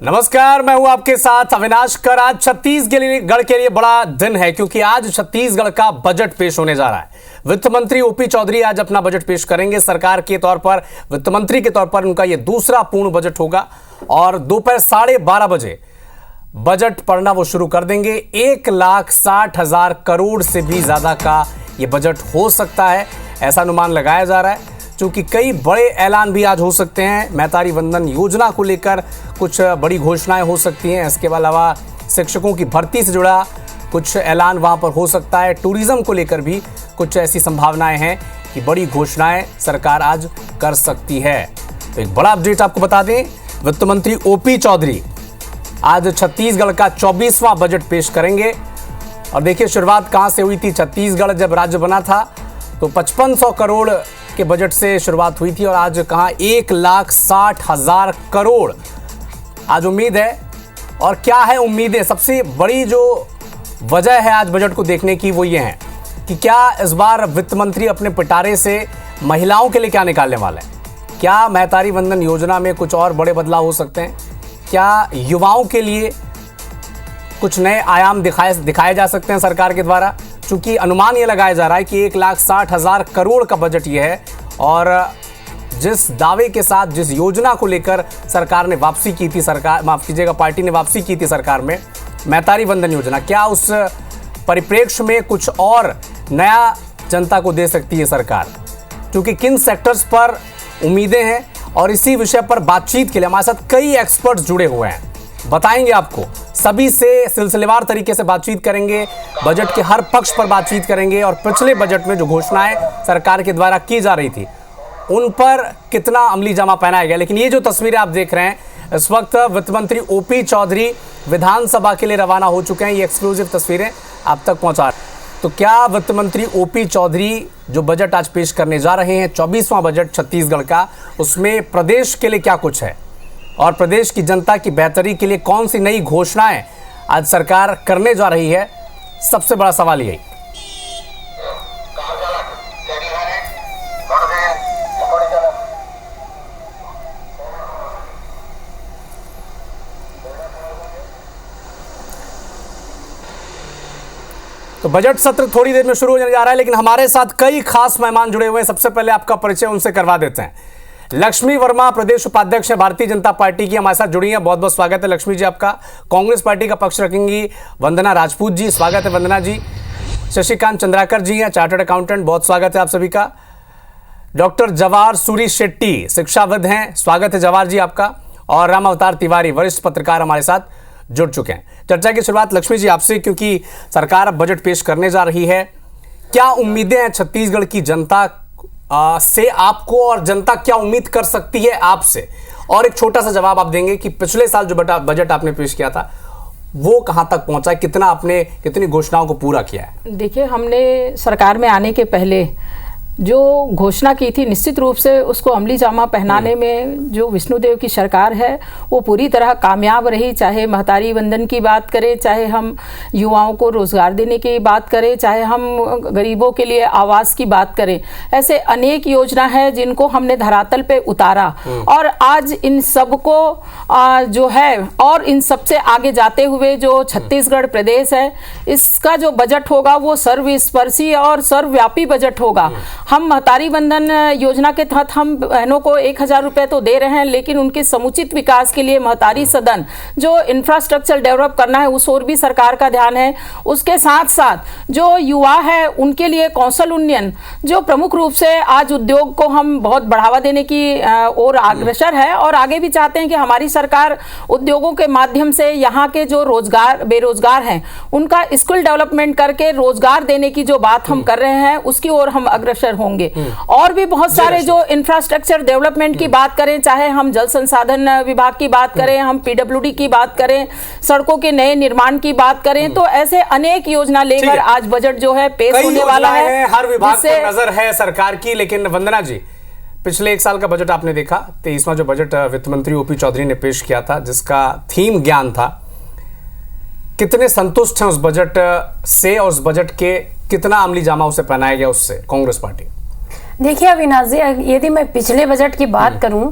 नमस्कार, मैं हूं आपके साथ अविनाश कर। आज छत्तीसगढ़ के लिए बड़ा दिन है क्योंकि आज छत्तीसगढ़ का बजट पेश होने जा रहा है। वित्त मंत्री ओपी चौधरी आज अपना बजट पेश करेंगे। सरकार के तौर पर, वित्त मंत्री के तौर पर उनका यह दूसरा पूर्ण बजट होगा और दोपहर 12:30 बजे बजट पढ़ना वो शुरू कर देंगे। 1,60,000 करोड़ से भी ज्यादा का यह बजट हो सकता है, ऐसा अनुमान लगाया जा रहा है। क्योंकि कई बड़े ऐलान भी आज हो सकते हैं। महतारी वंदन योजना को लेकर कुछ बड़ी घोषणाएं हो सकती हैं। इसके अलावा शिक्षकों की भर्ती से जुड़ा कुछ ऐलान वहां पर हो सकता है। टूरिज्म को लेकर भी कुछ ऐसी संभावनाएं हैं कि बड़ी घोषणाएं सरकार आज कर सकती है। तो एक बड़ा अपडेट आपको बता दें, वित्त मंत्री ओपी चौधरी आज छत्तीसगढ़ का 24वां बजट पेश करेंगे। और देखिए शुरुआत कहां से हुई थी। छत्तीसगढ़ जब राज्य बना था तो 5500 करोड़ के बजट से शुरुआत हुई थी और आज कहां 1,60,000 करोड़ आज उम्मीद है। और क्या है उम्मीदें? सबसे बड़ी जो वजह है आज बजट को देखने की वो ये है कि क्या इस बार वित्त मंत्री अपने पिटारे से महिलाओं के लिए क्या निकालने वाले हैं। क्या महतारी वंदन योजना में कुछ और बड़े बदलाव हो सकते हैं? क्या युवाओं के लिए कुछ नए आयाम दिखाए जा सकते हैं सरकार के द्वारा? चूंकि अनुमान ये लगाया जा रहा है कि 1,60,000 करोड़ का बजट ये है और जिस दावे के साथ, जिस योजना को लेकर सरकार ने वापसी की थी, पार्टी ने वापसी की थी सरकार में, महतारी वंदन योजना, क्या उस परिप्रेक्ष्य में कुछ और नया जनता को दे सकती है सरकार? क्योंकि किन सेक्टर्स पर उम्मीदें हैं और इसी विषय पर बातचीत के लिए हमारे साथ कई एक्सपर्ट्स जुड़े हुए हैं। बताएंगे आपको, सभी से सिलसिलेवार तरीके से बातचीत करेंगे, बजट के हर पक्ष पर बातचीत करेंगे और पिछले बजट में जो घोषणाएं सरकार के द्वारा की जा रही थी उन पर कितना अमली जामा पहनाया गया। लेकिन ये जो तस्वीरें आप देख रहे हैं, इस वक्त वित्त मंत्री ओपी चौधरी विधानसभा के लिए रवाना हो चुके हैं। ये एक्सक्लूसिव तस्वीरें आप तक पहुंचा रहे हैं। तो क्या वित्त मंत्री ओपी चौधरी जो बजट आज पेश करने जा रहे हैं, 24वां बजट छत्तीसगढ़ का, उसमें प्रदेश के लिए क्या कुछ है और प्रदेश की जनता की बेहतरी के लिए कौन सी नई घोषणाएं आज सरकार करने जा रही है? सबसे बड़ा सवाल यही। तो बजट सत्र थोड़ी देर में शुरू होने जा रहा है, लेकिन हमारे साथ कई खास मेहमान जुड़े हुए हैं। सबसे पहले आपका परिचय उनसे करवा देते हैं। लक्ष्मी वर्मा प्रदेश उपाध्यक्ष है भारतीय जनता पार्टी की, हमारे साथ जुड़ी हैं। बहुत बहुत स्वागत है लक्ष्मी जी आपका। कांग्रेस पार्टी का पक्ष रखेंगी वंदना राजपूत जी, स्वागत है वंदना जी। शशिकांत चंद्राकर जी हैं, चार्टर्ड अकाउंटेंट, बहुत स्वागत है आप सभी का। डॉक्टर जवाहर सूरी शेट्टी शिक्षाविद हैं, स्वागत है जवाहर जी आपका। और राम अवतार तिवारी वरिष्ठ पत्रकार हमारे साथ जुड़ चुके हैं। चर्चा की शुरुआत लक्ष्मी जी आपसे, क्योंकि सरकार अब बजट पेश करने जा रही है। क्या उम्मीदें हैं छत्तीसगढ़ की जनता से आपको, और जनता क्या उम्मीद कर सकती है आपसे? और एक छोटा सा जवाब आप देंगे कि पिछले साल जो बजट आपने पेश किया था वो कहां तक पहुंचा, कितनी घोषणाओं को पूरा किया है? देखिए, हमने सरकार में आने के पहले जो घोषणा की थी, निश्चित रूप से उसको अमली जामा पहनाने में जो विष्णुदेव की सरकार है वो पूरी तरह कामयाब रही। चाहे महतारी वंदन की बात करें, चाहे हम युवाओं को रोजगार देने की बात करें, चाहे हम गरीबों के लिए आवास की बात करें, ऐसे अनेक योजना है जिनको हमने धरातल पे उतारा। और आज इन सबको जो है, और इन सबसे आगे जाते हुए जो छत्तीसगढ़ प्रदेश है, इसका जो बजट होगा वो सर्वस्पर्शी और सर्वव्यापी बजट होगा। हम महतारी वंदन योजना के तहत हम बहनों को 1,000 रुपए तो दे रहे हैं, लेकिन उनके समुचित विकास के लिए महतारी सदन जो इंफ्रास्ट्रक्चर डेवलप करना है उस ओर भी सरकार का ध्यान है। उसके साथ साथ जो युवा है उनके लिए कौशल उन्नयन, जो प्रमुख रूप से आज उद्योग को हम बहुत बढ़ावा देने की ओर अग्रसर है और आगे भी चाहते हैं कि हमारी सरकार उद्योगों के माध्यम से यहाँ के जो बेरोजगार हैं उनका स्किल डेवलपमेंट करके रोजगार देने की जो बात हम कर रहे हैं उसकी ओर हम अग्रसर होंगे। और भी बहुत सारे जो इंफ्रास्ट्रक्चर डेवलपमेंट की बात करें, चाहे हम जल संसाधन विभाग की बात करें, हम पीडब्ल्यूडी की बात करें, सड़कों के नए निर्माण की बात करें, तो ऐसे अनेक योजना लेकर आज बजट जो है पेश होने वाला है। हर विभाग पर नजर है सरकार की। लेकिन वंदना जी, पिछले एक साल का बजट आपने देखा, 23वां जो बजट वित्त मंत्री ओपी चौधरी ने पेश किया था जिसका थीम ज्ञान था, कितने संतुष्ट हैं उस बजट से और उस बजट के कितना अमली जामा उसे पहनाया गया उससे कांग्रेस पार्टी? देखिए अविनाश जी, यदि मैं पिछले बजट की बात करूं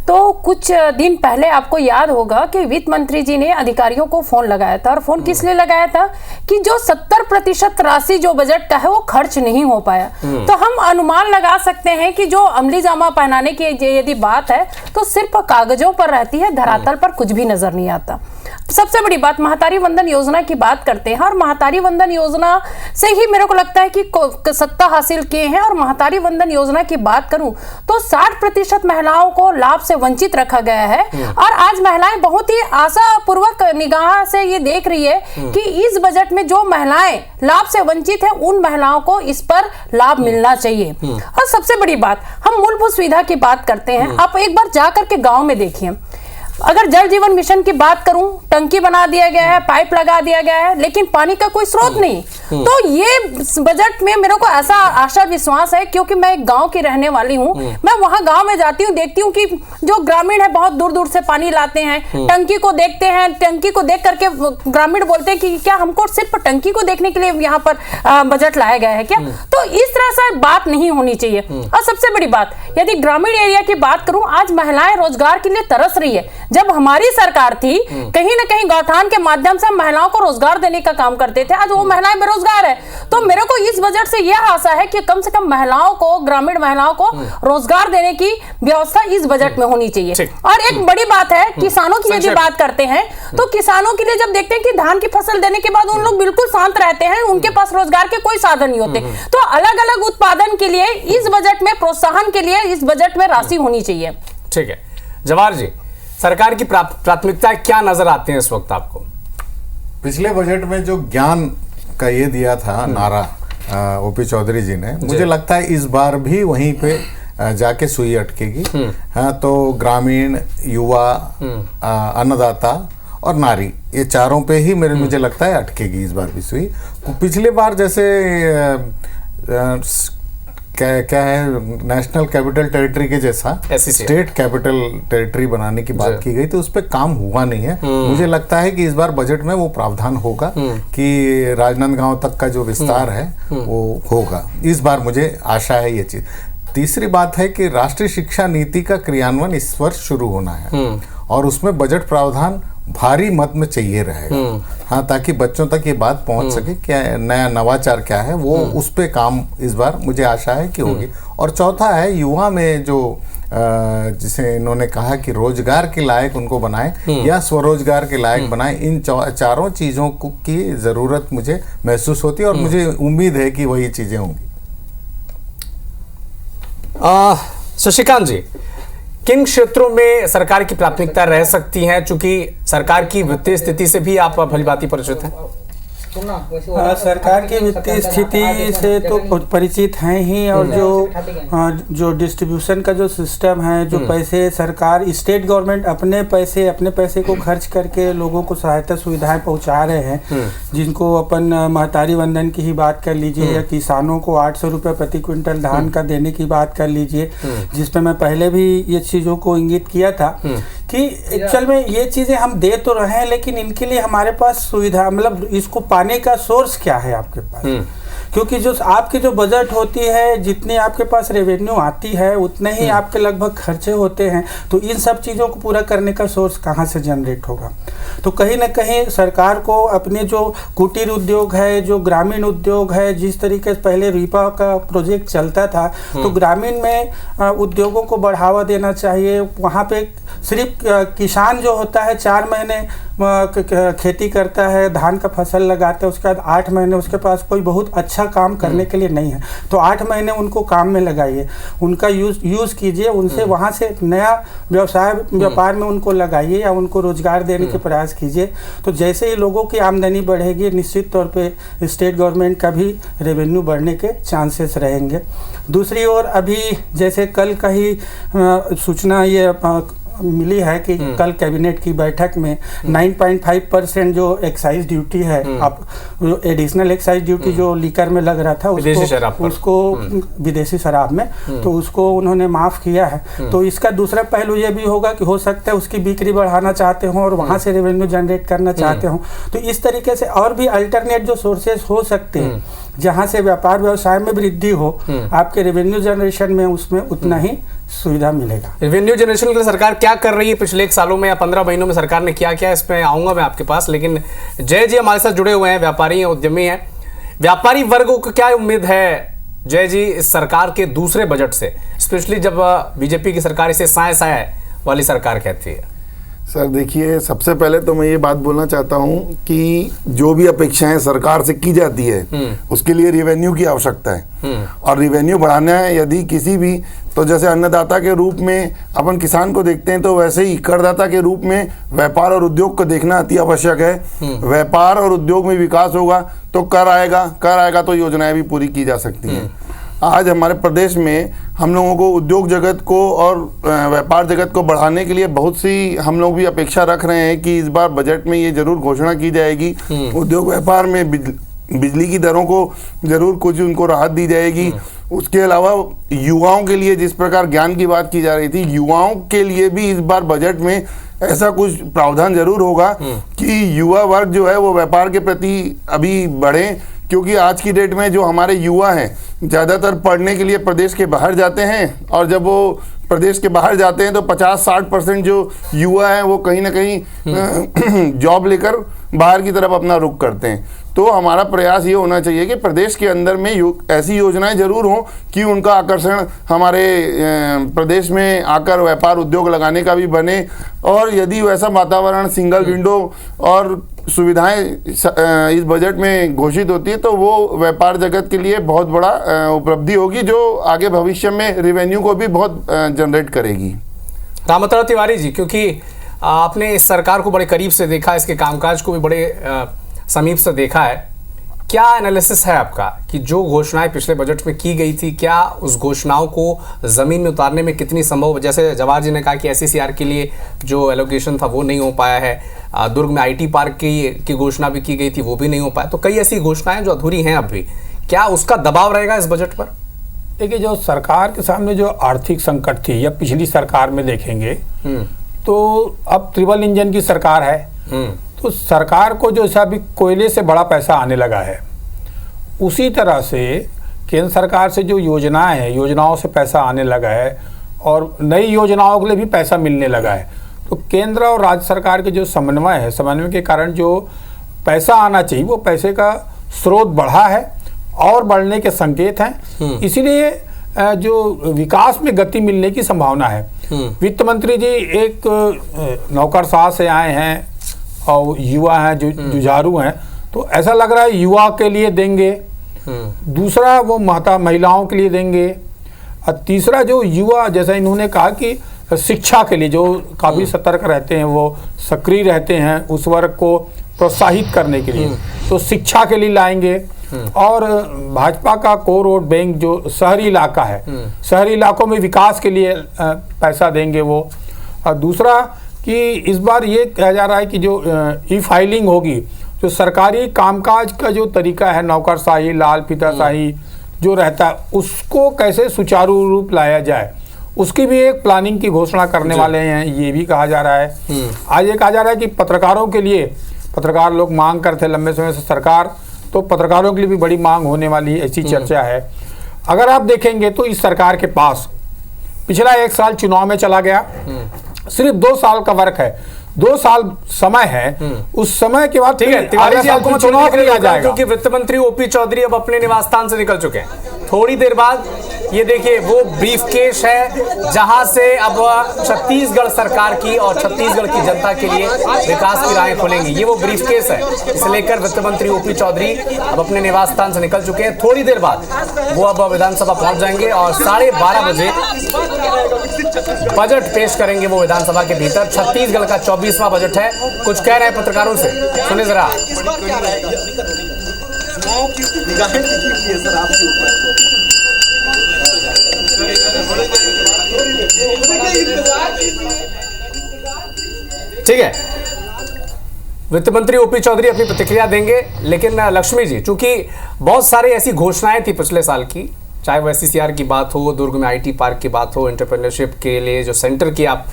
तो कुछ दिन पहले आपको याद होगा कि वित्त मंत्री जी ने अधिकारियों को फोन लगाया था, और फोन किस लिए लगाया था कि जो 70% राशि जो बजट का है वो खर्च नहीं हो पाया। तो हम अनुमान लगा सकते हैं कि जो अमली जामा पहनाने की यदि बात है तो सिर्फ कागजों पर रहती है, धरातल पर कुछ भी नजर नहीं आता। सबसे बड़ी बात, महतारी वंदन योजना की बात करते हैं, और महतारी वंदन योजना से ही मेरे को लगता है कि सत्ता हासिल किए हैं। और महतारी वंदन योजना की बात करूं तो 60% महिलाओं को लाभ से वंचित रखा गया है, और आज महिलाएं बहुत ही आशापूर्वक निगाह से ये देख रही है कि इस बजट में जो महिलाएं लाभ से वंचित है उन महिलाओं को इस पर लाभ मिलना चाहिए। और सबसे बड़ी बात, हम मूलभूत सुविधा की बात करते हैं, आप एक बार जाकर के गांव में देखिए, अगर जल जीवन मिशन की बात करूं, टंकी बना दिया गया है, पाइप लगा दिया गया है, लेकिन पानी का कोई स्रोत नहीं। तो ये बजट में मेरे को ऐसा आशा विश्वास है, क्योंकि मैं एक गांव की रहने वाली हूं, मैं वहां गांव में जाती हूं, देखती हूं कि जो ग्रामीण है बहुत दूर दूर से पानी लाते हैं, टंकी को देखते हैं, टंकी को देख करके ग्रामीण बोलते हैं कि क्या हमको सिर्फ टंकी को देखने के लिए यहाँ पर बजट लाया गया है क्या? तो इस तरह से बात नहीं होनी चाहिए। और सबसे बड़ी बात, यदि ग्रामीण एरिया की बात करूं, आज महिलाएं रोजगार के लिए तरस रही है। जब हमारी सरकार थी, कहीं ना कहीं गौठान के माध्यम से महिलाओं को रोजगार देने का काम करते थे, आज वो महिलाएं बेरोजगार है। तो मेरे को इस बजट से यह आशा है कि कम से कम महिलाओं को, ग्रामीण महिलाओं को रोजगार देने की व्यवस्था इस बजट में होनी चाहिए। और एक बड़ी बात है, किसानों की यदि बात करते हैं तो किसानों के लिए जब देखते हैं कि धान की फसल देने के बाद उन लोग बिल्कुल शांत रहते हैं, उनके पास रोजगार के कोई साधन नहीं होते। तो अलग अलग उत्पादन के लिए इस बजट में, प्रोत्साहन के लिए इस बजट में राशि होनी चाहिए। ठीक है जवाहर जी, सरकार की प्राथमिकताएं क्या नजर आती हैं इस वक्त आपको? पिछले बजट में जो ज्ञान का ये दिया था नारा ओपी चौधरी जी ने, मुझे लगता है इस बार भी वहीं पे जाके सुई अटकेगी। हाँ, तो ग्रामीण, युवा, अन्नदाता और नारी, ये चारों पे ही मुझे लगता है अटकेगी इस बार भी सुई। पिछले बार जैसे क्या है, नेशनल कैपिटल टेरिटरी के जैसा स्टेट कैपिटल टेरिटरी बनाने की बात की गई, तो उस पर काम हुआ नहीं है। मुझे लगता है कि इस बार बजट में वो प्रावधान होगा कि राजनांदगांव तक का जो विस्तार है वो होगा। इस बार मुझे आशा है ये चीज। तीसरी बात है कि राष्ट्रीय शिक्षा नीति का क्रियान्वयन इस वर्ष शुरू होना है, और उसमें बजट प्रावधान भारी मत में चाहिए रहेगा। हाँ, ताकि बच्चों तक ये बात पहुंच सके क्या नया नवाचार क्या है, वो उस पे काम इस बार मुझे आशा है कि होगी। और चौथा है युवा में जो जिसे इन्होंने कहा कि रोजगार के लायक उनको बनाए या स्वरोजगार के लायक बनाए, इन चारों चीजों की जरूरत मुझे महसूस होती है, और मुझे उम्मीद है कि वही चीजें होंगी। शशिकांत जी, किन क्षेत्रों में सरकार की प्राथमिकता रह सकती हैं, चूंकि सरकार की वित्तीय स्थिति से भी आप भलीभांति परिचित हैं? सरकार की वित्तीय स्थिति से तो परिचित हैं ही, और जो डिस्ट्रीब्यूशन का जो सिस्टम है, जो पैसे सरकार, स्टेट गवर्नमेंट अपने पैसे को खर्च करके लोगों को सहायता सुविधाएं पहुंचा रहे हैं, जिनको अपन महतारी वंदन की ही बात कर लीजिए, या किसानों को 800 रुपये प्रति क्विंटल धान का देने की बात कर लीजिए, जिसपे मैं पहले भी ये चीज़ों को इंगित किया था कि एक्चुअल में ये चीज़ें हम दे तो रहे हैं, लेकिन इनके लिए हमारे पास सुविधा, मतलब इसको पाने का सोर्स क्या है आपके पास? क्योंकि जो आपकी जो बजट होती है, जितनी आपके पास रेवेन्यू आती है उतने ही आपके लगभग खर्चे होते हैं, तो इन सब चीज़ों को पूरा करने का सोर्स कहाँ से जनरेट होगा? तो कहीं ना कहीं सरकार को अपने जो कुटीर उद्योग है, जो ग्रामीण उद्योग है, जिस तरीके से पहले रीपा का प्रोजेक्ट चलता था, तो ग्रामीण में उद्योगों को बढ़ावा देना चाहिए। वहाँ पे सिर्फ किसान जो होता है 4 महीने खेती करता है, धान का फसल लगाता है, उसके बाद 8 महीने उसके पास कोई बहुत अच्छा काम करने के लिए नहीं है, तो 8 महीने उनको काम में लगाइए, उनका यूज़ कीजिए, उनसे वहाँ से नया व्यापार में उनको लगाइए या उनको रोजगार देने के प्रयास कीजिए। तो जैसे ही लोगों की आमदनी बढ़ेगी, निश्चित तौर पे स्टेट गवर्नमेंट का भी रेवेन्यू बढ़ने के चांसेस रहेंगे। दूसरी ओर अभी जैसे कल का ही सूचना ये मिली है कि कल कैबिनेट की बैठक में 9.5% जो एक्साइज ड्यूटी है, अब एडिशनल एक्साइज ड्यूटी जो लीकर में लग रहा था उसको विदेशी शराब में, तो उसको उन्होंने माफ़ किया है। तो इसका दूसरा पहलू ये भी होगा कि हो सकता है उसकी बिक्री बढ़ाना चाहते हों और वहाँ से रेवेन्यू जनरेट करना चाहते हों, तो इस तरीके से और भी अल्टरनेट जो सोर्सेज हो सकते हैं जहाँ से व्यापार व्यवसाय में वृद्धि हो, आपके रेवेन्यू जनरेशन में उसमें उतना ही सुविधा मिलेगा। रेवेन्यू जनरेशन के लिए सरकार क्या कर रही है पिछले 1 सालों में या 15 महीनों में सरकार ने क्या किया, इस पे आऊंगा मैं आपके पास। लेकिन जय जी हमारे साथ जुड़े हुए हैं, व्यापारी हैं, उद्यमी हैं। व्यापारी वर्ग को क्या उम्मीद है जय जी इस सरकार के दूसरे बजट से, स्पेशली जब बीजेपी की सरकार इसे साए साए वाली सरकार कहती है? सर देखिए, सबसे पहले तो मैं ये बात बोलना चाहता हूँ कि जो भी अपेक्षाएं सरकार से की जाती है उसके लिए रेवेन्यू की आवश्यकता है, और रेवेन्यू बढ़ाना है यदि किसी भी, तो जैसे अन्नदाता के रूप में अपन किसान को देखते हैं, तो वैसे ही करदाता के रूप में व्यापार और उद्योग को देखना अति आवश्यक है। व्यापार और उद्योग में विकास होगा तो कर आएगा तो योजनाएं भी पूरी की जा सकती हैं। आज हमारे प्रदेश में हम लोगों को उद्योग जगत को और व्यापार जगत को बढ़ाने के लिए बहुत सी हम लोग भी अपेक्षा रख रहे हैं कि इस बार बजट में ये जरूर घोषणा की जाएगी। उद्योग व्यापार में बिजली की दरों को जरूर कुछ उनको राहत दी जाएगी। उसके अलावा युवाओं के लिए जिस प्रकार ज्ञान की बात की जा रही थी, युवाओं के लिए भी इस बार बजट में ऐसा कुछ प्रावधान जरूर होगा कि युवा वर्ग जो है वो व्यापार के प्रति अभी बढ़े, क्योंकि आज की डेट में जो हमारे युवा हैं ज़्यादातर पढ़ने के लिए प्रदेश के बाहर जाते हैं, और जब वो प्रदेश के बाहर जाते हैं तो 50-60% जो युवा हैं वो कहीं ना कहीं जॉब लेकर बाहर की तरफ अपना रुख करते हैं। तो हमारा प्रयास ये होना चाहिए कि प्रदेश के अंदर में ऐसी योजनाएं जरूर हों कि उनका आकर्षण हमारे प्रदेश में आकर व्यापार उद्योग लगाने का भी बने, और यदि वैसा वातावरण, सिंगल विंडो और सुविधाएं इस बजट में घोषित होती है तो वो व्यापार जगत के लिए बहुत बड़ा उपलब्धि होगी, जो आगे भविष्य में रेवेन्यू को भी बहुत जनरेट करेगी। रामतरा तिवारी जी, क्योंकि आपने इस सरकार को बड़े करीब से देखा, इसके कामकाज को भी बड़े समीप से देखा है, क्या एनालिसिस है आपका कि जो घोषणाएं पिछले बजट में की गई थी, क्या उस घोषणाओं को जमीन में उतारने में कितनी संभव, जैसे जवाहर जी ने कहा कि SCCR के लिए जो एलोकेशन था वो नहीं हो पाया है, दुर्ग में IT पार्क की घोषणा भी की गई थी वो भी नहीं हो पाया, तो कई ऐसी घोषणाएं जो अधूरी हैं अब भी, क्या उसका दबाव रहेगा इस बजट पर? देखिए, जो सरकार के सामने जो आर्थिक संकट थी या पिछली सरकार में देखेंगे तो अब ट्रिपल इंजन की सरकार है, तो सरकार को जो अभी कोयले से बड़ा पैसा आने लगा है, उसी तरह से केंद्र सरकार से जो योजनाएं हैं, योजनाओं से पैसा आने लगा है और नई योजनाओं के लिए भी पैसा मिलने लगा है। तो केंद्र और राज्य सरकार के जो समन्वय है, समन्वय के कारण जो पैसा आना चाहिए वो पैसे का स्रोत बढ़ा है और बढ़ने के संकेत हैं। इसीलिए जो विकास में गति मिलने की संभावना है। वित्त मंत्री जी एक नौकरशाह से आए हैं और युवा हैं, जो जुझारू हैं, तो ऐसा लग रहा है युवा के लिए देंगे, दूसरा वो महिलाओं के लिए देंगे, और तीसरा जो युवा, जैसा इन्होंने कहा कि शिक्षा के लिए जो काफ़ी सतर्क रहते हैं, वो सक्रिय रहते हैं उस वर्ग को प्रोत्साहित करने के लिए, तो शिक्षा के लिए लाएंगे। और भाजपा का कोर वोट बैंक जो शहरी इलाका है, शहरी इलाकों में विकास के लिए पैसा देंगे वो। और दूसरा कि इस बार ये कहा जा रहा है कि जो ई फाइलिंग होगी, जो सरकारी कामकाज का जो तरीका है, नौकरशाही, लाल फीताशाही जो रहता है, उसको कैसे सुचारू रूप लाया जाए, उसकी भी एक प्लानिंग की घोषणा करने वाले हैं, ये भी कहा जा रहा है। आज ये कहा जा रहा है कि पत्रकारों के लिए, पत्रकार लोग मांग करते लंबे समय से सरकार, तो पत्रकारों के लिए भी बड़ी मांग होने वाली ऐसी चर्चा है। अगर आप देखेंगे तो इस सरकार के पास पिछला 1 साल चुनाव में चला गया, सिर्फ 2 साल का वर्क है, 2 साल समय है, उस समय के बाद ठीक है तिवारी जी, आपको चुनाव के लिए आ जाएगा क्योंकि वित्त मंत्री ओपी चौधरी अब अपने निवास स्थान से निकल चुके हैं। थोड़ी देर बाद ये देखिए वो ब्रीफकेस है जहां से अब छत्तीसगढ़ सरकार की और छत्तीसगढ़ की जनता के लिए विकास की राहें खुलेंगी। ये वो ब्रीफकेस है, इसे लेकर वित्त मंत्री ओपी चौधरी अब अपने निवास स्थान से निकल चुके हैं। थोड़ी देर बाद वो अब विधानसभा पहुंच जाएंगे और 12:30 बजे बजट पेश करेंगे वो विधानसभा के भीतर। छत्तीसगढ़ का 24वां बजट है। कुछ कह रहे हैं पत्रकारों से, सुनिए जरा। ठीक है, वित्त मंत्री ओपी चौधरी अपनी प्रतिक्रिया देंगे, लेकिन लक्ष्मी जी, चूंकि बहुत सारी ऐसी घोषणाएं थी पिछले साल की, चाहे वो SCCR की बात हो, दुर्ग में IT पार्क की बात हो, एंटरप्रेन्योरशिप के लिए जो सेंटर की आप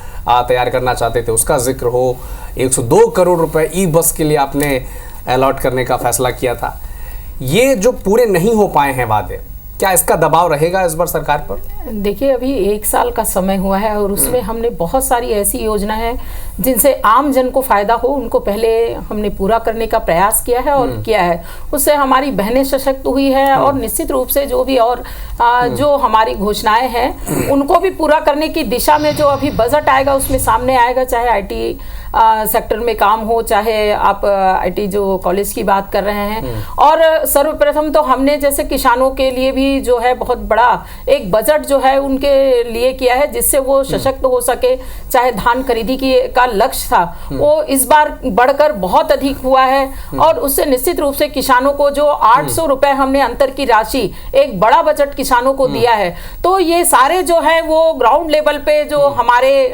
तैयार करना चाहते थे उसका जिक्र हो, 102 करोड़ रुपए ई बस के लिए आपने अलॉट करने का फैसला किया था, ये जो पूरे नहीं हो पाए हैं वादे, क्या इसका दबाव रहेगा इस बार सरकार पर? देखिए, अभी 1 साल का समय हुआ है और उसमें हमने बहुत सारी ऐसी योजना है जिनसे आम जन को फायदा हो, उनको पहले हमने पूरा करने का प्रयास किया है और किया है। उससे हमारी बहनें सशक्त हुई है और निश्चित रूप से जो भी और जो हमारी घोषणाएं हैं उनको भी पूरा करने की दिशा में जो अभी बजट आएगा उसमें सामने आएगा, चाहे IT सेक्टर में काम हो, चाहे आप IT जो कॉलेज की बात कर रहे हैं। और सर्वप्रथम तो हमने जैसे किसानों के लिए भी जो है बहुत बड़ा एक बजट जो है उनके लिए किया है, जिससे वो सशक्त हो सके। चाहे धान खरीदी का लक्ष्य था वो इस बार बढ़कर बहुत अधिक हुआ है और उससे निश्चित रूप से किसानों को जो 800 रुपए हमने अंतर की राशि, एक बड़ा बजट किसानों को दिया है। तो ये सारे जो है वो ग्राउंड लेवल पे जो हमारे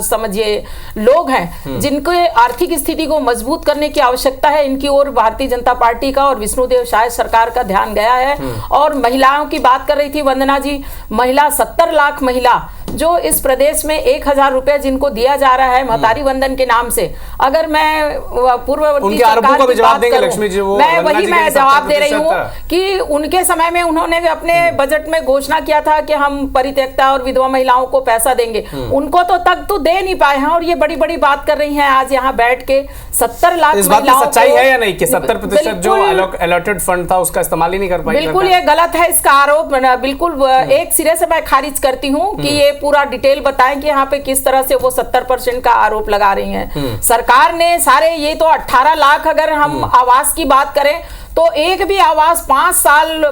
समझिए लोग हैं जिनके आर्थिक स्थिति को मजबूत करने की आवश्यकता है, इनकी ओर भारतीय जनता पार्टी का और विष्णुदेव साय सरकार का ध्यान गया है। और महिलाओं की बात कर रही थी वंदना जी, महिला 70 लाख महिला जो इस प्रदेश में 1000 रुपए जिनको दिया जा रहा है महतारी वंदन के नाम से, अगर मैं पूर्ववर्ती सरकार की बात करूं, मैं वही जवाब दे रही हूँ कि उनके समय में उन्होंने अपने बजट में घोषणा किया था कि हम परित्यक्ता और विधवा महिलाओं को पैसा देंगे, उनको तो तक तो दे नहीं पाए हैं और ये बड़ी बड़ी बात कर रही हैं आज यहाँ बैठ के। 70 लाख इस बात में सच्चाई है या नहीं कि 70% जो अलॉटेड फंड था उसका इस्तेमाल ही नहीं कर पाई? बिल्कुल ये गलत है, इसका आरोप बिल्कुल एक सिरे से मैं खारिज करती हूँ कि ये पूरा डिटेल बताएं कि यहाँ पे किस तरह से वो 70% का आरोप लगा रही हैं। सरकार ने सारे ये तो 18 लाख अगर हम आवास की बात करें तो एक भी आवास 5 साल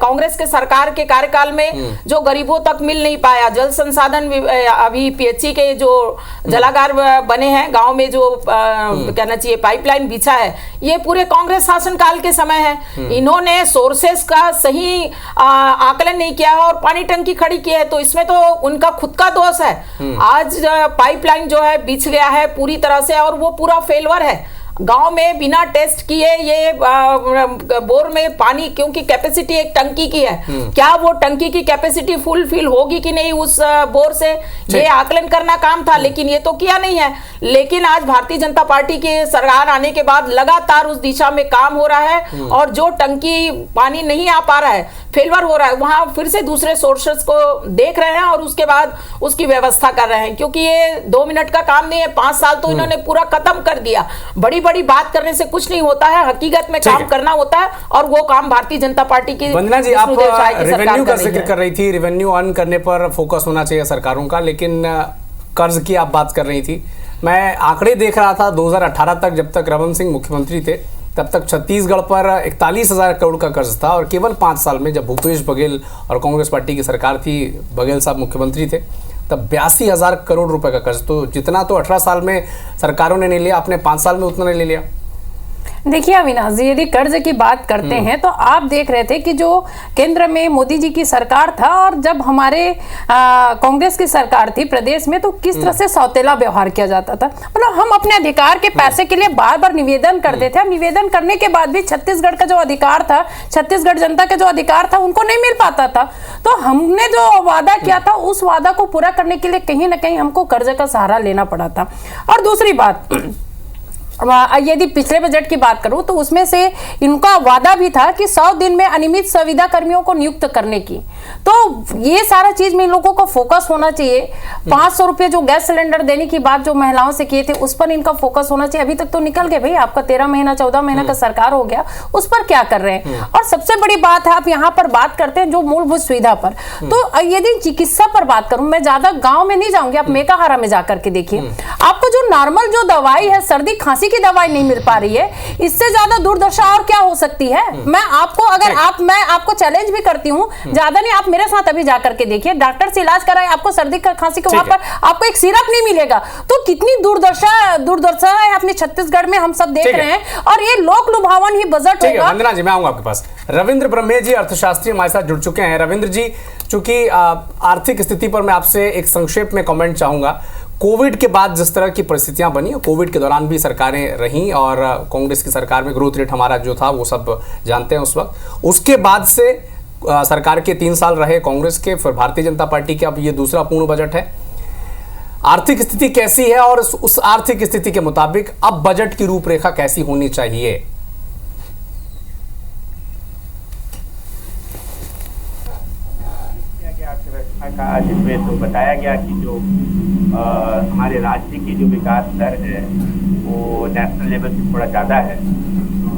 कांग्रेस के सरकार के कार्यकाल में जो गरीबों तक मिल नहीं पाया। जल संसाधन अभी PHC के जो जलागार बने हैं गांव में जो कहना चाहिए पाइपलाइन बिछा है, ये पूरे कांग्रेस शासनकाल के समय है। इन्होंने सोर्सेस का सही आकलन नहीं किया है और पानी टंकी खड़ी की है, तो इसमें तो उनका खुद का दोष है। आज पाइपलाइन जो है बिछ गया है पूरी तरह से और वो पूरा फेलवर है। गांव में बिना टेस्ट किए ये बोर में पानी, क्योंकि कैपेसिटी एक टंकी की है, क्या वो टंकी की कैपेसिटी फुलफिल होगी कि नहीं उस बोर से, ये आकलन करना काम था, लेकिन ये तो किया नहीं है। लेकिन आज भारतीय जनता पार्टी की सरकार आने के बाद लगातार उस दिशा में काम हो रहा है और जो टंकी पानी नहीं आ पा रहा है, फेलवर हो रहा है, वहां फिर से दूसरे सोर्सेस को देख रहे हैं और उसके बाद उसकी व्यवस्था कर रहे हैं, क्योंकि ये 2 मिनट का काम नहीं है। 5 साल तो इन्होंने पूरा खत्म कर दिया। बड़ी बड़ी बात करने से कुछ नहीं होता है, हकीकत में काम करना होता है और वो काम भारतीय जनता पार्टी की। वंदना जी, आप रेवेन्यू का जिक्र कर रही थी, रेवेन्यू अर्न करने पर फोकस होना चाहिए सरकारों का, लेकिन कर्ज की आप बात कर रही थी। मैं आंकड़े देख रहा था 2018 तक, जब तक रमन सिंह मुख्यमंत्री थे तब तक छत्तीसगढ़ पर 41,000 करोड़ का कर्ज था और केवल 5 साल में जब भूपेश बघेल और कांग्रेस पार्टी की सरकार थी, बघेल साहब मुख्यमंत्री थे, तब 82,000 करोड़ रुपए का कर्ज। तो जितना तो 18 साल में सरकारों ने नहीं लिया, अपने 5 साल में उतना नहीं ले लिया। देखिए अविनाश जी, यदि कर्ज की बात करते हैं तो आप देख रहे थे कि जो केंद्र में मोदी जी की सरकार था और जब हमारे कांग्रेस की सरकार थी प्रदेश में, तो किस तरह से सौतेला व्यवहार किया जाता था। मतलब हम अपने अधिकार के पैसे के लिए बार बार निवेदन करते थे, निवेदन करने के बाद भी छत्तीसगढ़ का जो अधिकार था, छत्तीसगढ़ जनता का जो अधिकार था, उनको नहीं मिल पाता था। तो हमने जो वादा किया था उस वादा को पूरा करने के लिए कहीं ना कहीं हमको कर्ज का सहारा लेना पड़ा था। और दूसरी बात, यदि पिछले बजट की बात करूं तो उसमें से इनका वादा भी था कि 100 दिन में अनियमित संविदा कर्मियों को नियुक्त करने की। तो ये सारा चीज में इन लोगों को फोकस होना चाहिए। 500 रुपये जो गैस सिलेंडर देने की बात जो महिलाओं से किए थे उस पर इनका फोकस होना चाहिए। अभी तक तो निकल गए भाई, आपका 13 महीना 14 महीना का सरकार हो गया, उस पर क्या कर रहे हैं। और सबसे बड़ी बात है, आप यहाँ पर बात करते हैं जो मूलभूत सुविधा पर, तो यदि चिकित्सा पर बात करूं, मैं ज्यादा गाँव में नहीं जाऊंगी, आप मेकाहारा में जाकर के देखिए, आपको जो नॉर्मल जो दवाई है, सर्दी खांसी की दवाई नहीं मिल पा रही है, इससे ज्यादा दुर्दशा और क्या हो सकती है। मैं आपको अगर मैं आपको चैलेंज भी करती हूँ, ज्यादा नहीं, आप मेरे साथ अभी जाकर के देखिए, डॉक्टर से इलाज कराए, आपको सर्दी खांसी के वहां पर आपको एक सिरप नहीं मिलेगा। तो कितनी दुर्दशा है अपने छत्तीसगढ़ में, हम सब देख रहे हैं। और ये लोक लुभावन ही बजट होगा। वंदना जी, मैं आऊंगा आपके पास। रविंद्र ब्रह्मे जी अर्थशास्त्री हमारे साथ जुड़ चुके हैं। रविंद्र जी, चूंकि आर्थिक स्थिति पर मैं आपसे एक संक्षेप में कमेंट चाहूंगा। कोविड के बाद जिस तरह की परिस्थितियां बनी, कोविड के दौरान भी सरकारें रहीं और कांग्रेस की सरकार में ग्रोथ रेट हमारा जो था वो सब जानते हैं उस वक्त। उसके बाद से सरकार के 3 साल रहे कांग्रेस के, फिर भारतीय जनता पार्टी के, अब ये दूसरा पूर्ण बजट है। आर्थिक स्थिति कैसी है और उस आर्थिक स्थिति के मुताबिक अब बजट की रूपरेखा कैसी होनी चाहिए? था, जिसमें तो बताया गया कि जो हमारे राज्य की जो विकास दर है वो नेशनल लेवल से थोड़ा ज़्यादा है,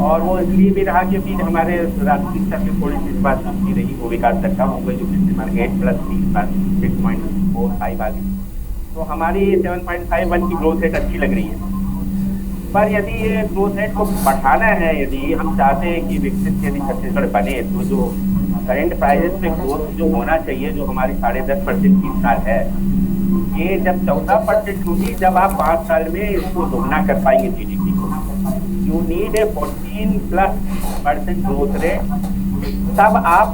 और वो इसलिए भी रहा क्योंकि हमारे राष्ट्रीय स्तर पर थोड़ी सी इस बात की रही वो विकास दर कम हो गई, जो हमारे 8+3 6.45 आ गई। तो हमारी 7.51 की ग्रोथ रेट अच्छी लग रही है। पर यदि ये ग्रोथ रेट को बढ़ाना है, यदि हम चाहते हैं कि विकसित यदि छत्तीसगढ़ बने, तो जो करेंट प्राइसेस पे ग्रोथ जो होना चाहिए, जो हमारी 10.5% की साल है, ये जब 14% होगी, जब आप 5 साल में इसको दोगुना कर पाएंगे जीडीपी को। You need a 14+% growth rate, तब आप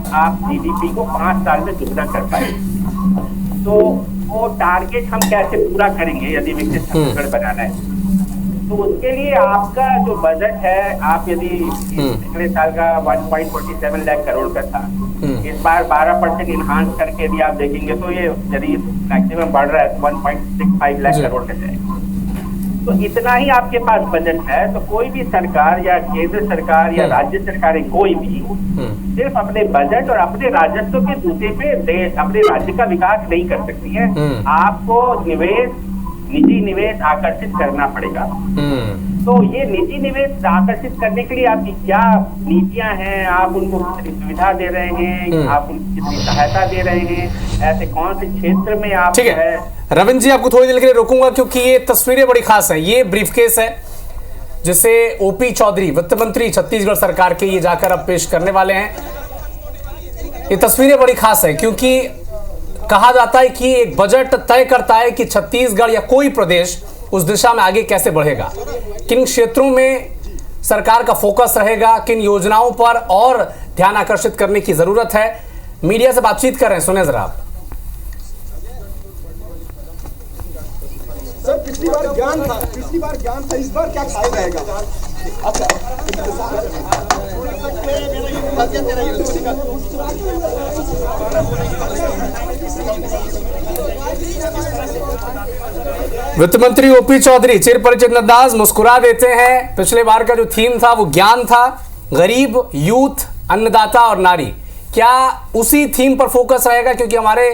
जीडीपी को 5 साल में दोगुना कर पाएंगे। तो वो टारगेट हम कैसे पूरा करेंगे यदि विकसित छत्तीसगढ़ बनाना है? तो उसके लिए आपका जो बजट है, आप यदि पिछले साल का 1.47 लाख करोड़ का था, इस बार 12% इन्हांस करके यदि आप देखेंगे तो ये यदि मैक्सिमम बढ़ रहा है तो 1.65 लाख करोड़ का जाएगा। तो इतना ही आपके पास बजट है, तो कोई भी सरकार या केंद्र सरकार या राज्य सरकारें कोई भी सिर्फ अपने बजट और अपने राजस्व के बूते पे देश अपने राज्य का विकास नहीं कर सकती है। आपको निजी निवेश आकर्षित करना पड़ेगा। तो ये निजी निवेश आकर्षित करने के लिए आपकी क्या नीतियां हैं, आप उनको कितनी सुविधा दे रहे हैं, आप उनको कितनी सहायता दे रहे हैं, ऐसे कौन से क्षेत्र में आप ठीक है। रविंद्र जी, आपको थोड़ी देर के लिए रोकूंगा क्योंकि ये तस्वीरें बड़ी खास हैं। ये ब्रीफकेस है जिसे ओपी चौधरी वित्त मंत्री छत्तीसगढ़ सरकार के ये जाकर अब पेश करने वाले हैं। ये तस्वीरें बड़ी खास है क्योंकि कहा जाता है कि एक बजट तय करता है कि छत्तीसगढ़ या कोई प्रदेश उस दिशा में आगे कैसे बढ़ेगा, किन क्षेत्रों में सरकार का फोकस रहेगा, किन योजनाओं पर और ध्यान आकर्षित करने की जरूरत है। मीडिया से बातचीत कर रहे हैं, सुने जरा आप। सर, पिछली बार ज्ञान था, इस बार क्या खाया जाएगा? वित्त मंत्री ओपी चौधरी चिर परिचित अंदाज मुस्कुरा देते हैं। पिछले बार का जो थीम था वो ज्ञान था, गरीब, यूथ, अन्नदाता और नारी। क्या उसी थीम पर फोकस रहेगा? क्योंकि हमारे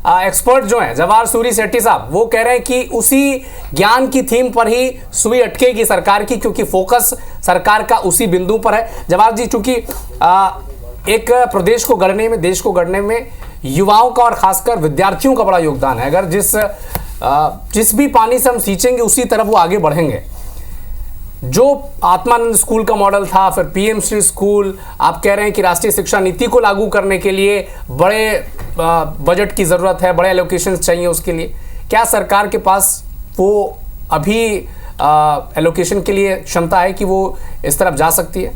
एक्सपर्ट जो हैं जवाहर सूरी सेट्टी साहब, वो कह रहे हैं कि उसी ज्ञान की थीम पर ही सुई अटकेगी सरकार की, क्योंकि फोकस सरकार का उसी बिंदु पर है। जवाहर जी, चूंकि एक प्रदेश को गढ़ने में, देश को गढ़ने में युवाओं का और खासकर विद्यार्थियों का बड़ा योगदान है। अगर जिस भी पानी से हम सींचेंगे उसी तरफ वो आगे बढ़ेंगे। जो आत्मानंद स्कूल का मॉडल था, फिर पीएम श्री स्कूल, आप कह रहे हैं कि राष्ट्रीय शिक्षा नीति को लागू करने के लिए बड़े बजट की ज़रूरत है, बड़े एलोकेशंस चाहिए उसके लिए। क्या सरकार के पास वो अभी एलोकेशन के लिए क्षमता है कि वो इस तरफ जा सकती है?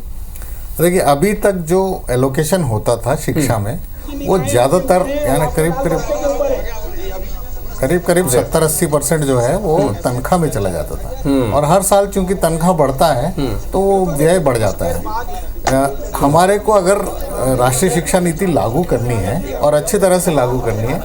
देखिए, अभी तक जो एलोकेशन होता था शिक्षा में वो ज़्यादातर यानी करीब 70-80% जो है वो तनख्वाह में चला जाता था, और हर साल चूंकि तनख्वाह बढ़ता है तो वो व्यय बढ़ जाता है। हमारे को अगर राष्ट्रीय शिक्षा नीति लागू करनी है और अच्छी तरह से लागू करनी है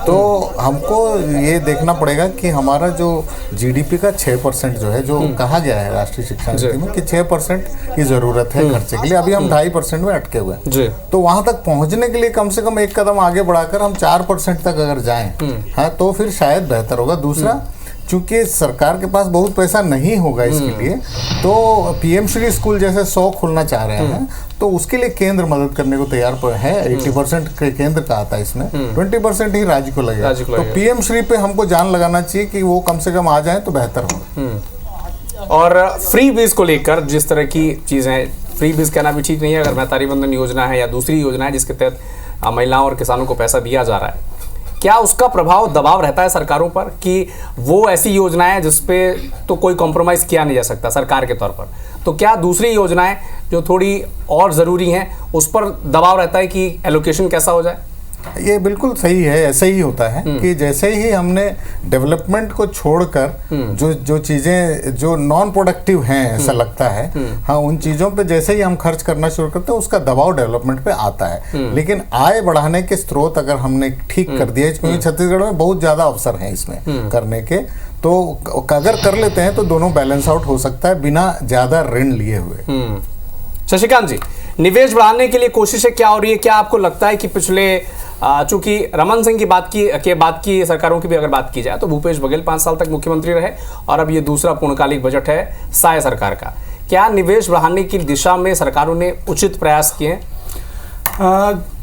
तो हमको ये देखना पड़ेगा कि हमारा जो जीडीपी का 6% जो है, जो कहा गया है राष्ट्रीय शिक्षा नीति में कि 6% की ज़रूरत है खर्चे के लिए, अभी हम 2.5% में अटके हुए हैं। तो वहाँ तक पहुँचने के लिए कम से कम एक कदम आगे बढ़ाकर हम 4% तक अगर जाएं, हाँ, तो फिर शायद बेहतर होगा। दूसरा, चूंकि सरकार के पास बहुत पैसा नहीं होगा इसके लिए, तो पीएम श्री स्कूल जैसे 100 खोलना चाह रहे हैं, तो उसके लिए केंद्र मदद करने को तैयार है। 80% केंद्र का आता है इसमें, 20% ही राज्य को लगेगा। तो पीएम श्री पे हमको जान लगाना चाहिए कि वो कम से कम आ जाए तो बेहतर हो। और फ्री बीज को लेकर जिस तरह की चीज़ें, फ्री बीज कहना भी ठीक नहीं है, अगर महतारी बंधन योजना है या दूसरी योजना है जिसके तहत महिलाओं और किसानों को पैसा दिया जा रहा है, क्या उसका प्रभाव, दबाव रहता है सरकारों पर कि वो ऐसी योजनाएं जिसपे तो कोई कॉम्प्रोमाइज़ किया नहीं जा सकता सरकार के तौर पर, तो क्या दूसरी योजनाएं जो थोड़ी और ज़रूरी हैं उस पर दबाव रहता है कि एलोकेशन कैसा हो जाए? ये बिल्कुल सही है, ऐसे ही होता है कि जैसे ही हमने डेवलपमेंट को छोड़कर जो चीज़ें जो नॉन प्रोडक्टिव हैं ऐसा लगता है, हाँ, उन चीज़ों पे जैसे ही हम खर्च करना शुरू करते हैं उसका दबाव डेवलपमेंट पे आता है। लेकिन आय बढ़ाने के स्रोत अगर हमने ठीक कर दिया, क्योंकि छत्तीसगढ़ में बहुत ज़्यादा अवसर हैं इसमें करने के, तो अगर कर लेते हैं तो दोनों बैलेंस आउट हो सकता है बिना ज़्यादा ऋण लिए हुए। शशिकांत जी, निवेश बढ़ाने के लिए कोशिशें क्या हो रही है? क्या आपको लगता है कि पिछले चूंकि रमन सिंह की बात की सरकारों की भी अगर बात की जाए तो भूपेश बघेल 5 साल तक मुख्यमंत्री रहे और अब ये दूसरा पूर्णकालिक बजट है साय सरकार का। क्या निवेश बढ़ाने की दिशा में सरकारों ने उचित प्रयास किए हैं?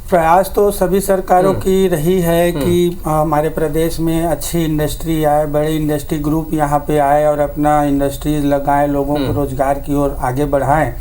प्रयास तो सभी सरकारों की रही है कि हमारे प्रदेश में अच्छी इंडस्ट्री आए, बड़े इंडस्ट्री ग्रुप यहाँ पे आए और अपना इंडस्ट्रीज लगाएं, लोगों को रोजगार की ओर आगे बढ़ाएं।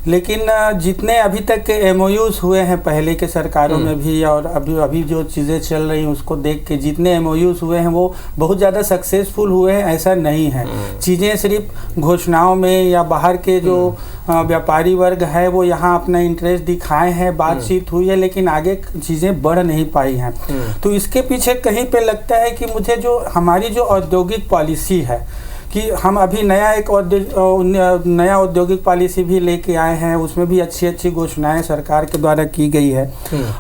लेकिन जितने अभी तक के एमओयूज हुए हैं पहले के सरकारों में भी और अभी जो चीज़ें चल रही हैं उसको देख के जितने एमओयूज हुए हैं वो बहुत ज़्यादा सक्सेसफुल हुए हैं ऐसा नहीं है। चीज़ें सिर्फ घोषणाओं में या बाहर के जो व्यापारी वर्ग है वो यहाँ अपना इंटरेस्ट दिखाए हैं, बातचीत हुई है, लेकिन आगे चीज़ें बढ़ नहीं पाई हैं। तो इसके पीछे कहीं पे लगता है कि मुझे जो हमारी जो औद्योगिक पॉलिसी है कि हम अभी नया औद्योगिक पॉलिसी भी लेके आए हैं, उसमें भी अच्छी अच्छी घोषणाएं सरकार के द्वारा की गई है।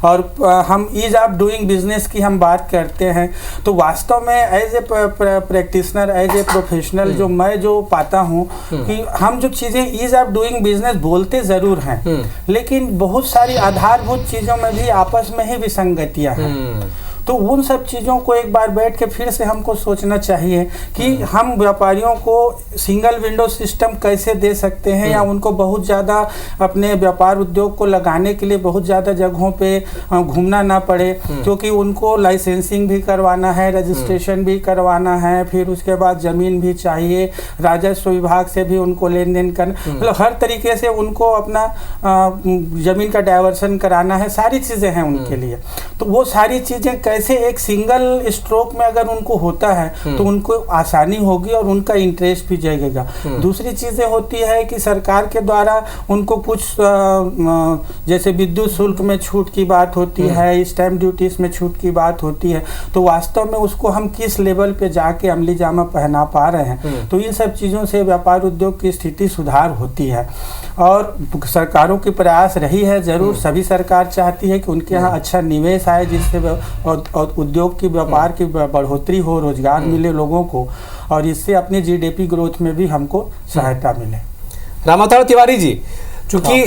और हम ईज ऑफ डूइंग बिजनेस की हम बात करते हैं तो वास्तव में as a practitioner, as a professional जो मैं जो पाता हूँ कि हम जो चीज़ें ईज ऑफ डूइंग बिजनेस बोलते ज़रूर हैं, लेकिन बहुत सारी आधारभूत चीज़ों में भी आपस में ही विसंगतियाँ हैं। तो उन सब चीज़ों को एक बार बैठ के फिर से हमको सोचना चाहिए कि हम व्यापारियों को सिंगल विंडो सिस्टम कैसे दे सकते हैं या उनको बहुत ज़्यादा अपने व्यापार उद्योग को लगाने के लिए बहुत ज़्यादा जगहों पे घूमना ना पड़े, क्योंकि उनको लाइसेंसिंग भी करवाना है, रजिस्ट्रेशन भी करवाना है, फिर उसके बाद ज़मीन भी चाहिए, राजस्व विभाग से भी उनको लेन देन करना, मतलब हर तरीके से उनको अपना ज़मीन का डाइवर्सन कराना है, सारी चीज़ें हैं उनके लिए। तो वो सारी चीज़ें कैसे एक सिंगल स्ट्रोक में अगर उनको होता है तो उनको आसानी होगी और उनका इंटरेस्ट भी जगेगा। दूसरी चीज़ें होती है कि सरकार के द्वारा उनको कुछ जैसे विद्युत शुल्क में छूट की बात होती है, स्टैम्प ड्यूटीज में छूट की बात होती है, तो वास्तव में उसको हम किस लेवल पे जाके अमली जामा पहना पा रहे हैं। तो इन सब चीज़ों से व्यापार उद्योग की स्थिति सुधार होती है और सरकारों की प्रयास रही है ज़रूर। सभी सरकार चाहती है कि उनके यहाँ अच्छा निवेश आए जिससे और उद्योग की व्यापार की बढ़ोतरी हो, रोजगार मिले लोगों को और इससे अपनी जीडीपी ग्रोथ में भी हमको सहायता मिले। रामाधर तिवारी जी, चूंकि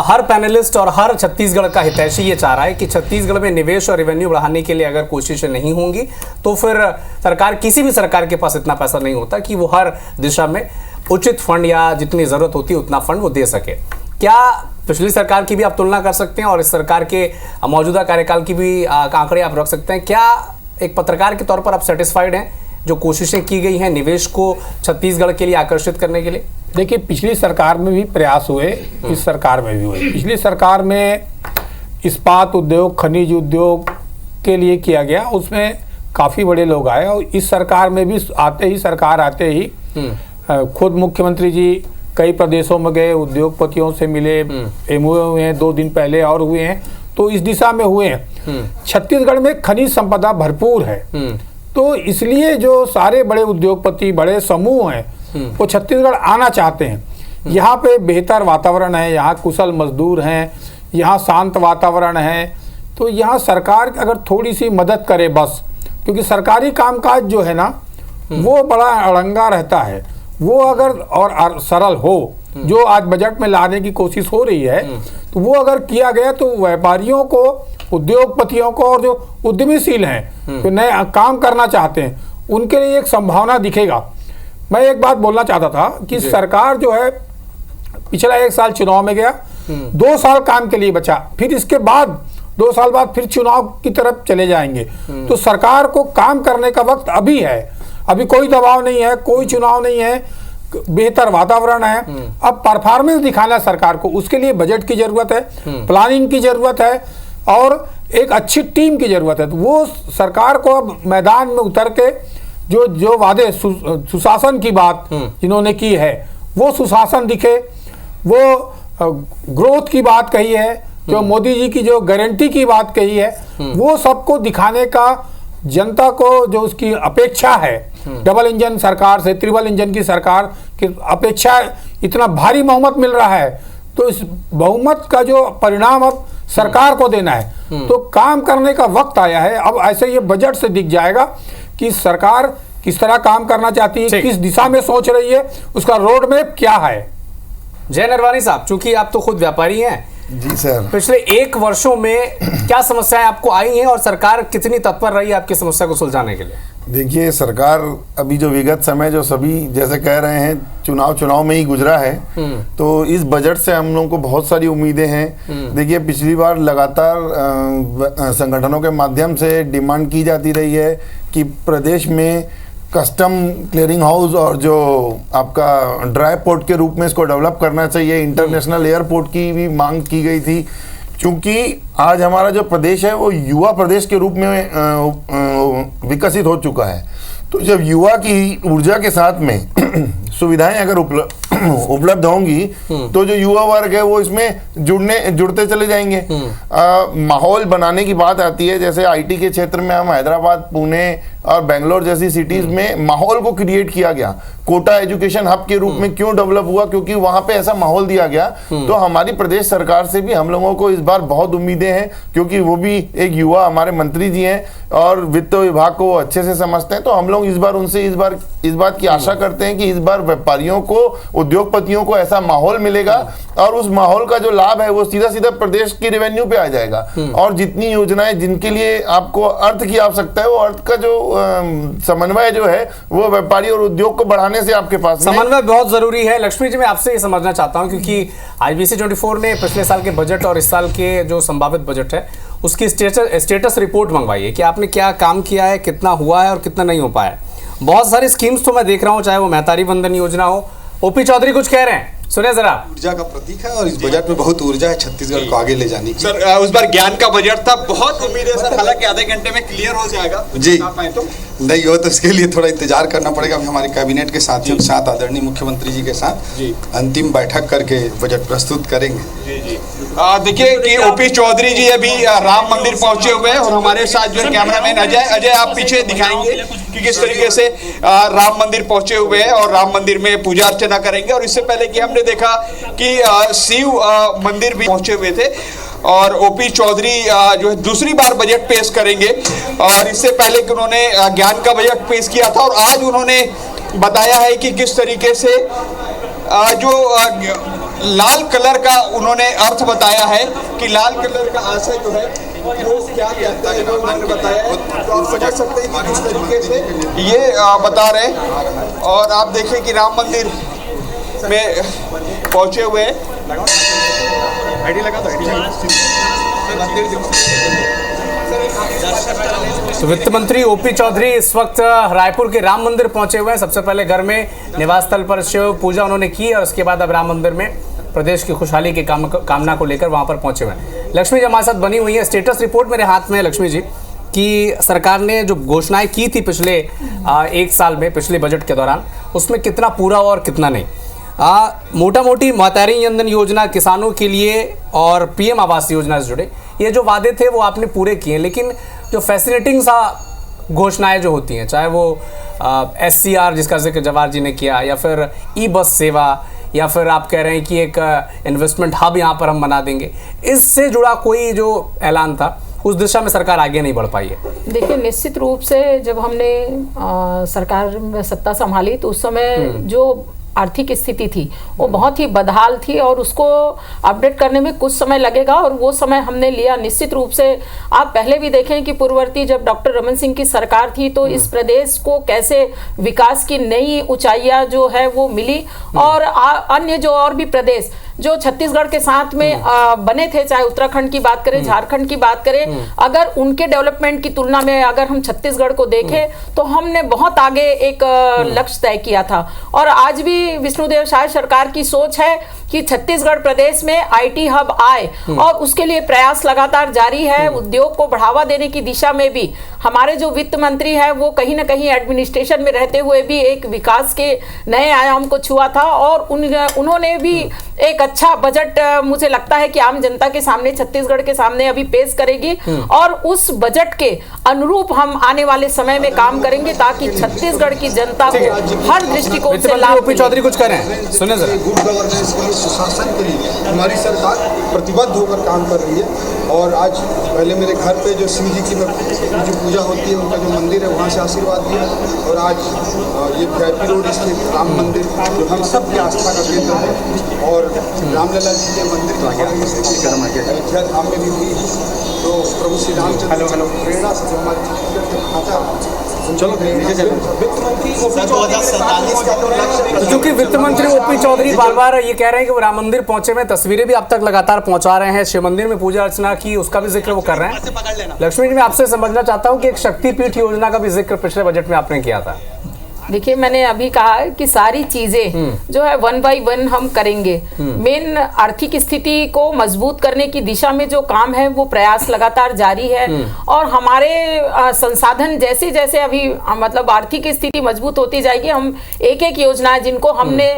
हर पैनलिस्ट और हर छत्तीसगढ़ का हितैषी ये चाह रहा है कि छत्तीसगढ़ में निवेश और रेवेन्यू बढ़ाने के लिए अगर कोशिशें नहीं होंगी तो फिर किसी भी सरकार के पास इतना पैसा नहीं होता कि वो हर दिशा में उचित फंड या जितनी जरूरत होती है उतना फंड वो दे सके। क्या पिछली सरकार की भी आप तुलना कर सकते हैं और इस सरकार के मौजूदा कार्यकाल की भी आंकड़े आप रख सकते हैं? क्या एक पत्रकार के तौर पर आप सेटिस्फाइड हैं जो कोशिशें की गई हैं निवेश को छत्तीसगढ़ के लिए आकर्षित करने के लिए? देखिए, पिछली सरकार में भी प्रयास हुए, इस सरकार में भी हुए। पिछली सरकार में इस्पात उद्योग, खनिज उद्योग के लिए किया गया, उसमें काफ़ी बड़े लोग आए और इस सरकार में भी सरकार आते ही खुद मुख्यमंत्री जी कई प्रदेशों में गए, उद्योगपतियों से मिले, एमओयू हुए हैं 2 दिन पहले और हुए हैं, तो इस दिशा में हुए हैं। छत्तीसगढ़ में खनिज संपदा भरपूर है, तो इसलिए जो सारे बड़े उद्योगपति, बड़े समूह हैं वो छत्तीसगढ़ आना चाहते हैं। यहाँ पे बेहतर वातावरण है, यहाँ कुशल मजदूर हैं, यहाँ शांत वातावरण है, तो यहाँ सरकार अगर थोड़ी सी मदद करे बस, क्योंकि सरकारी कामकाज जो है ना वो बड़ा अड़ंगा रहता है, वो अगर और सरल हो, जो आज बजट में लाने की कोशिश हो रही है, तो वो अगर किया गया तो व्यापारियों को, उद्योगपतियों को और जो उद्यमीशील हैं, जो नए काम करना चाहते हैं, उनके लिए एक संभावना दिखेगा। मैं एक बात बोलना चाहता था कि सरकार जो है पिछला 1 साल चुनाव में गया, 2 साल काम के लिए बचा, फिर इसके बाद 2 साल बाद फिर चुनाव की तरफ चले जाएंगे। तो सरकार को काम करने का वक्त अभी है, अभी कोई दबाव नहीं है, कोई चुनाव नहीं है, बेहतर वातावरण है। अब परफॉर्मेंस दिखाना सरकार को, उसके लिए बजट की जरूरत है, प्लानिंग की जरूरत है और एक अच्छी टीम की जरूरत है। तो वो सरकार को अब मैदान में उतर के जो वादे सुशासन की बात जिन्होंने की है वो सुशासन दिखे, वो ग्रोथ की बात कही है, जो मोदी जी की जो गारंटी की बात कही है, वो सबको दिखाने का जनता को जो उसकी अपेक्षा है, डबल इंजन सरकार से ट्रिपल इंजन की सरकार की अपेक्षा, इतना भारी बहुमत मिल रहा है, तो इस बहुमत का जो परिणाम अब सरकार को देना है। तो काम करने का वक्त आया है। अब ऐसे ये बजट से दिख जाएगा कि सरकार किस तरह काम करना चाहती है, किस दिशा में सोच रही है, उसका रोड मैप क्या है। जय नरवानी साहब, चूंकि आप तो खुद व्यापारी हैं, जी सर, पिछले 1 वर्षों में क्या समस्याएं आपको आई हैं और सरकार कितनी तत्पर रही है आपकी समस्या को सुलझाने के लिए? देखिए सरकार अभी जो विगत समय जो सभी जैसे कह रहे हैं चुनाव में ही गुजरा है, तो इस बजट से हम लोगों को बहुत सारी उम्मीदें हैं। देखिए पिछली बार लगातार संगठनों के माध्यम से डिमांड की जाती रही है कि प्रदेश में कस्टम क्लियरिंग हाउस और जो आपका ड्राई पोर्ट के रूप में इसको डेवलप करना चाहिए। इंटरनेशनल एयरपोर्ट की भी मांग की गई थी, क्योंकि आज हमारा जो प्रदेश है वो युवा प्रदेश के रूप में विकसित हो चुका है। तो जब युवा की ऊर्जा के साथ में सुविधाएं अगर उपलब्ध होंगी तो जो युवा वर्ग है वो इसमें जुड़ते चले जाएंगे। माहौल बनाने की बात आती है, जैसे आईटी के क्षेत्र में हम हैदराबाद, पुणे और बेंगलोर जैसी सिटीज में माहौल को क्रिएट किया गया। कोटा एजुकेशन हब के रूप में क्यों डेवलप हुआ? क्योंकि वहां पे ऐसा माहौल दिया गया। तो हमारी प्रदेश सरकार से भी हम लोगों को इस बार बहुत उम्मीदें हैं, क्योंकि वो भी एक युवा हमारे मंत्री जी हैं और वित्त विभाग को अच्छे से समझते हैं। तो हम लोग इस बार उनसे इस बात की आशा करते हैं कि इस बार व्यापारियों को, उद्योगपतियों को ऐसा माहौल मिलेगा और उस माहौल का जो लाभ है वो सीधा सीधा प्रदेश की रेवेन्यू पे आ जाएगा। और जितनी योजनाएं जिनके लिए आपको अर्थ की आवश्यकता है, वो अर्थ का जो समन्वय जो है वो व्यापारी और उद्योग को बढ़ाने से आपके पास समन्वय बहुत जरूरी है। लक्ष्मी जी, मैं आपसे ये समझना चाहता हूं, क्योंकि IBC 24 ने पिछले साल के बजट और इस साल के जो संभावित बजट है उसकी स्टेटस रिपोर्ट मंगवाई है कि आपने क्या काम किया है, कितना हुआ है और कितना नहीं हो पाया है। बहुत सारी स्कीम्स तो मैं देख रहा हूँ, चाहे वो महतारी वंदन योजना हो। OP चौधरी कुछ कह रहे हैं, सुने जरा। ऊर्जा का प्रतीक है और इस बजट में बहुत ऊर्जा है छत्तीसगढ़ को आगे ले जाने की। सर उस बार ज्ञान का बजट था, बहुत उम्मीद है सर, हालांकि आधे घंटे में क्लियर हो जाएगा जी। तो नहीं हो तो इसके लिए थोड़ा इंतजार करना पड़ेगा। अभी हमारे कैबिनेट के साथियों के साथ, आदरणीय मुख्यमंत्री जी के साथ अंतिम बैठक करके बजट प्रस्तुत करेंगे। देखिए कि OP चौधरी जी अभी राम मंदिर पहुंचे हुए हैं और हमारे साथ जो कैमरामैन अजय आप पीछे दिखाएंगे कि किस तरीके से राम मंदिर पहुंचे हुए हैं और राम मंदिर में पूजा अर्चना करेंगे। और इससे पहले कि हमने देखा कि शिव मंदिर भी पहुंचे हुए थे और OP चौधरी जो है दूसरी बार बजट पेश करेंगे। और इससे पहले कि उन्होंने ज्ञान का बजट पेश किया था और आज उन्होंने बताया है कि किस तरीके से जो लाल कलर का उन्होंने अर्थ बताया है कि लाल कलर का आशय जो है वो क्या कहता है, जो उन्होंने बताया है। तो आप समझ सकते हैं कि किस तरीके से ये बता रहे हैं। और आप देखें कि राम मंदिर में पहुंचे हुए हैं। तो वित्त मंत्री OP चौधरी इस वक्त रायपुर के राम मंदिर पहुंचे हुए हैं। सबसे पहले घर में निवास स्थल पर शिव पूजा उन्होंने की और उसके बाद अब राम मंदिर में प्रदेश की खुशहाली की कामना को लेकर वहां पर पहुंचे हुए हैं। लक्ष्मी जी हमारे साथ बनी हुई है। स्टेटस रिपोर्ट मेरे हाथ में है लक्ष्मी जी, कि सरकार ने जो घोषणाएं की थी पिछले 1 साल में, पिछले बजट के दौरान, उसमें कितना पूरा और कितना नहीं। मोटा मोटी महतारी वंदन योजना किसानों के लिए और PM आवास योजना से जुड़े ये जो वादे थे वो आपने पूरे किए, लेकिन जो फैसिनेटिंग सा घोषणाएं जो होती हैं, चाहे वो SCR जिसका जिक्र जवाहर जी ने किया, या फिर E-बस सेवा, या फिर आप कह रहे हैं कि एक इन्वेस्टमेंट हब यहाँ पर हम बना देंगे, इससे जुड़ा कोई जो ऐलान था उस दिशा में सरकार आगे नहीं बढ़ पाई है। देखिए निश्चित रूप से जब हमने सरकार में सत्ता संभाली तो उस समय जो आर्थिक स्थिति थी वो बहुत ही बदहाल थी और उसको अपडेट करने में कुछ समय लगेगा और वो समय हमने लिया। निश्चित रूप से आप पहले भी देखें कि पूर्ववर्ती जब डॉक्टर रमन सिंह की सरकार थी तो इस प्रदेश को कैसे विकास की नई ऊंचाइयां जो है वो मिली और अन्य जो और भी प्रदेश जो छत्तीसगढ़ के साथ में बने थे, चाहे उत्तराखंड की बात करें, झारखंड की बात करें, अगर उनके डेवलपमेंट की तुलना में अगर हम छत्तीसगढ़ को देखें तो हमने बहुत आगे एक लक्ष्य तय किया था। और आज भी विष्णुदेव साय सरकार की सोच है कि छत्तीसगढ़ प्रदेश में IT हब आए और उसके लिए प्रयास लगातार जारी है। उद्योग को बढ़ावा देने की दिशा में भी हमारे जो वित्त मंत्री है वो कहीं ना कहीं एडमिनिस्ट्रेशन में रहते हुए भी एक विकास के नए आयाम को छुआ था और उन्होंने भी एक अच्छा बजट मुझे लगता है कि आम जनता के सामने, छत्तीसगढ़ के सामने अभी पेश करेगी और उस बजट के अनुरूप हम आने वाले समय में काम करेंगे ताकि छत्तीसगढ़ की जनता को हर दृष्टिकोण से लाभ। OP चौधरी कुछ कर रहे हैं, सुने जरा। गुड गवर्नेंस के लिए, सुशासन के लिए हमारी सरकार प्रतिबद्ध होकर काम कर रही है। और आज पहले मेरे घर पे जो शिव जी की जो पूजा होती है, उनका जो मंदिर है वहाँ से आशीर्वाद दिया और आज ये VIP रोड स्थित राम मंदिर जो हम सब की आस्था का केंद्र है, और रामलला जी के मंदिर की अयोध्या धाम में भी हुई है। तो प्रभु श्री रामचंद्र प्रेरणा से जो हमारे छत्तीसगढ़ के ढांचा क्योंकि वित्त मंत्री ओपी चौधरी बार बार ये कह रहे हैं कि वो राम मंदिर पहुंचे में, तस्वीरें भी अब तक लगातार पहुंचा रहे हैं, शिव मंदिर में पूजा अर्चना की उसका भी जिक्र वो कर रहे हैं। लक्ष्मी जी, मैं आपसे समझना चाहता हूं कि एक शक्तिपीठ योजना का भी जिक्र पिछले बजट में आपने किया था। देखिए, मैंने अभी कहा कि सारी चीजें जो है 1 बाय 1 हम करेंगे। मेन आर्थिक स्थिति को मजबूत करने की दिशा में जो काम है वो प्रयास लगातार जारी है। और हमारे संसाधन जैसे जैसे अभी मतलब आर्थिक स्थिति मजबूत होती जाएगी, हम एक एक योजना जिनको हमने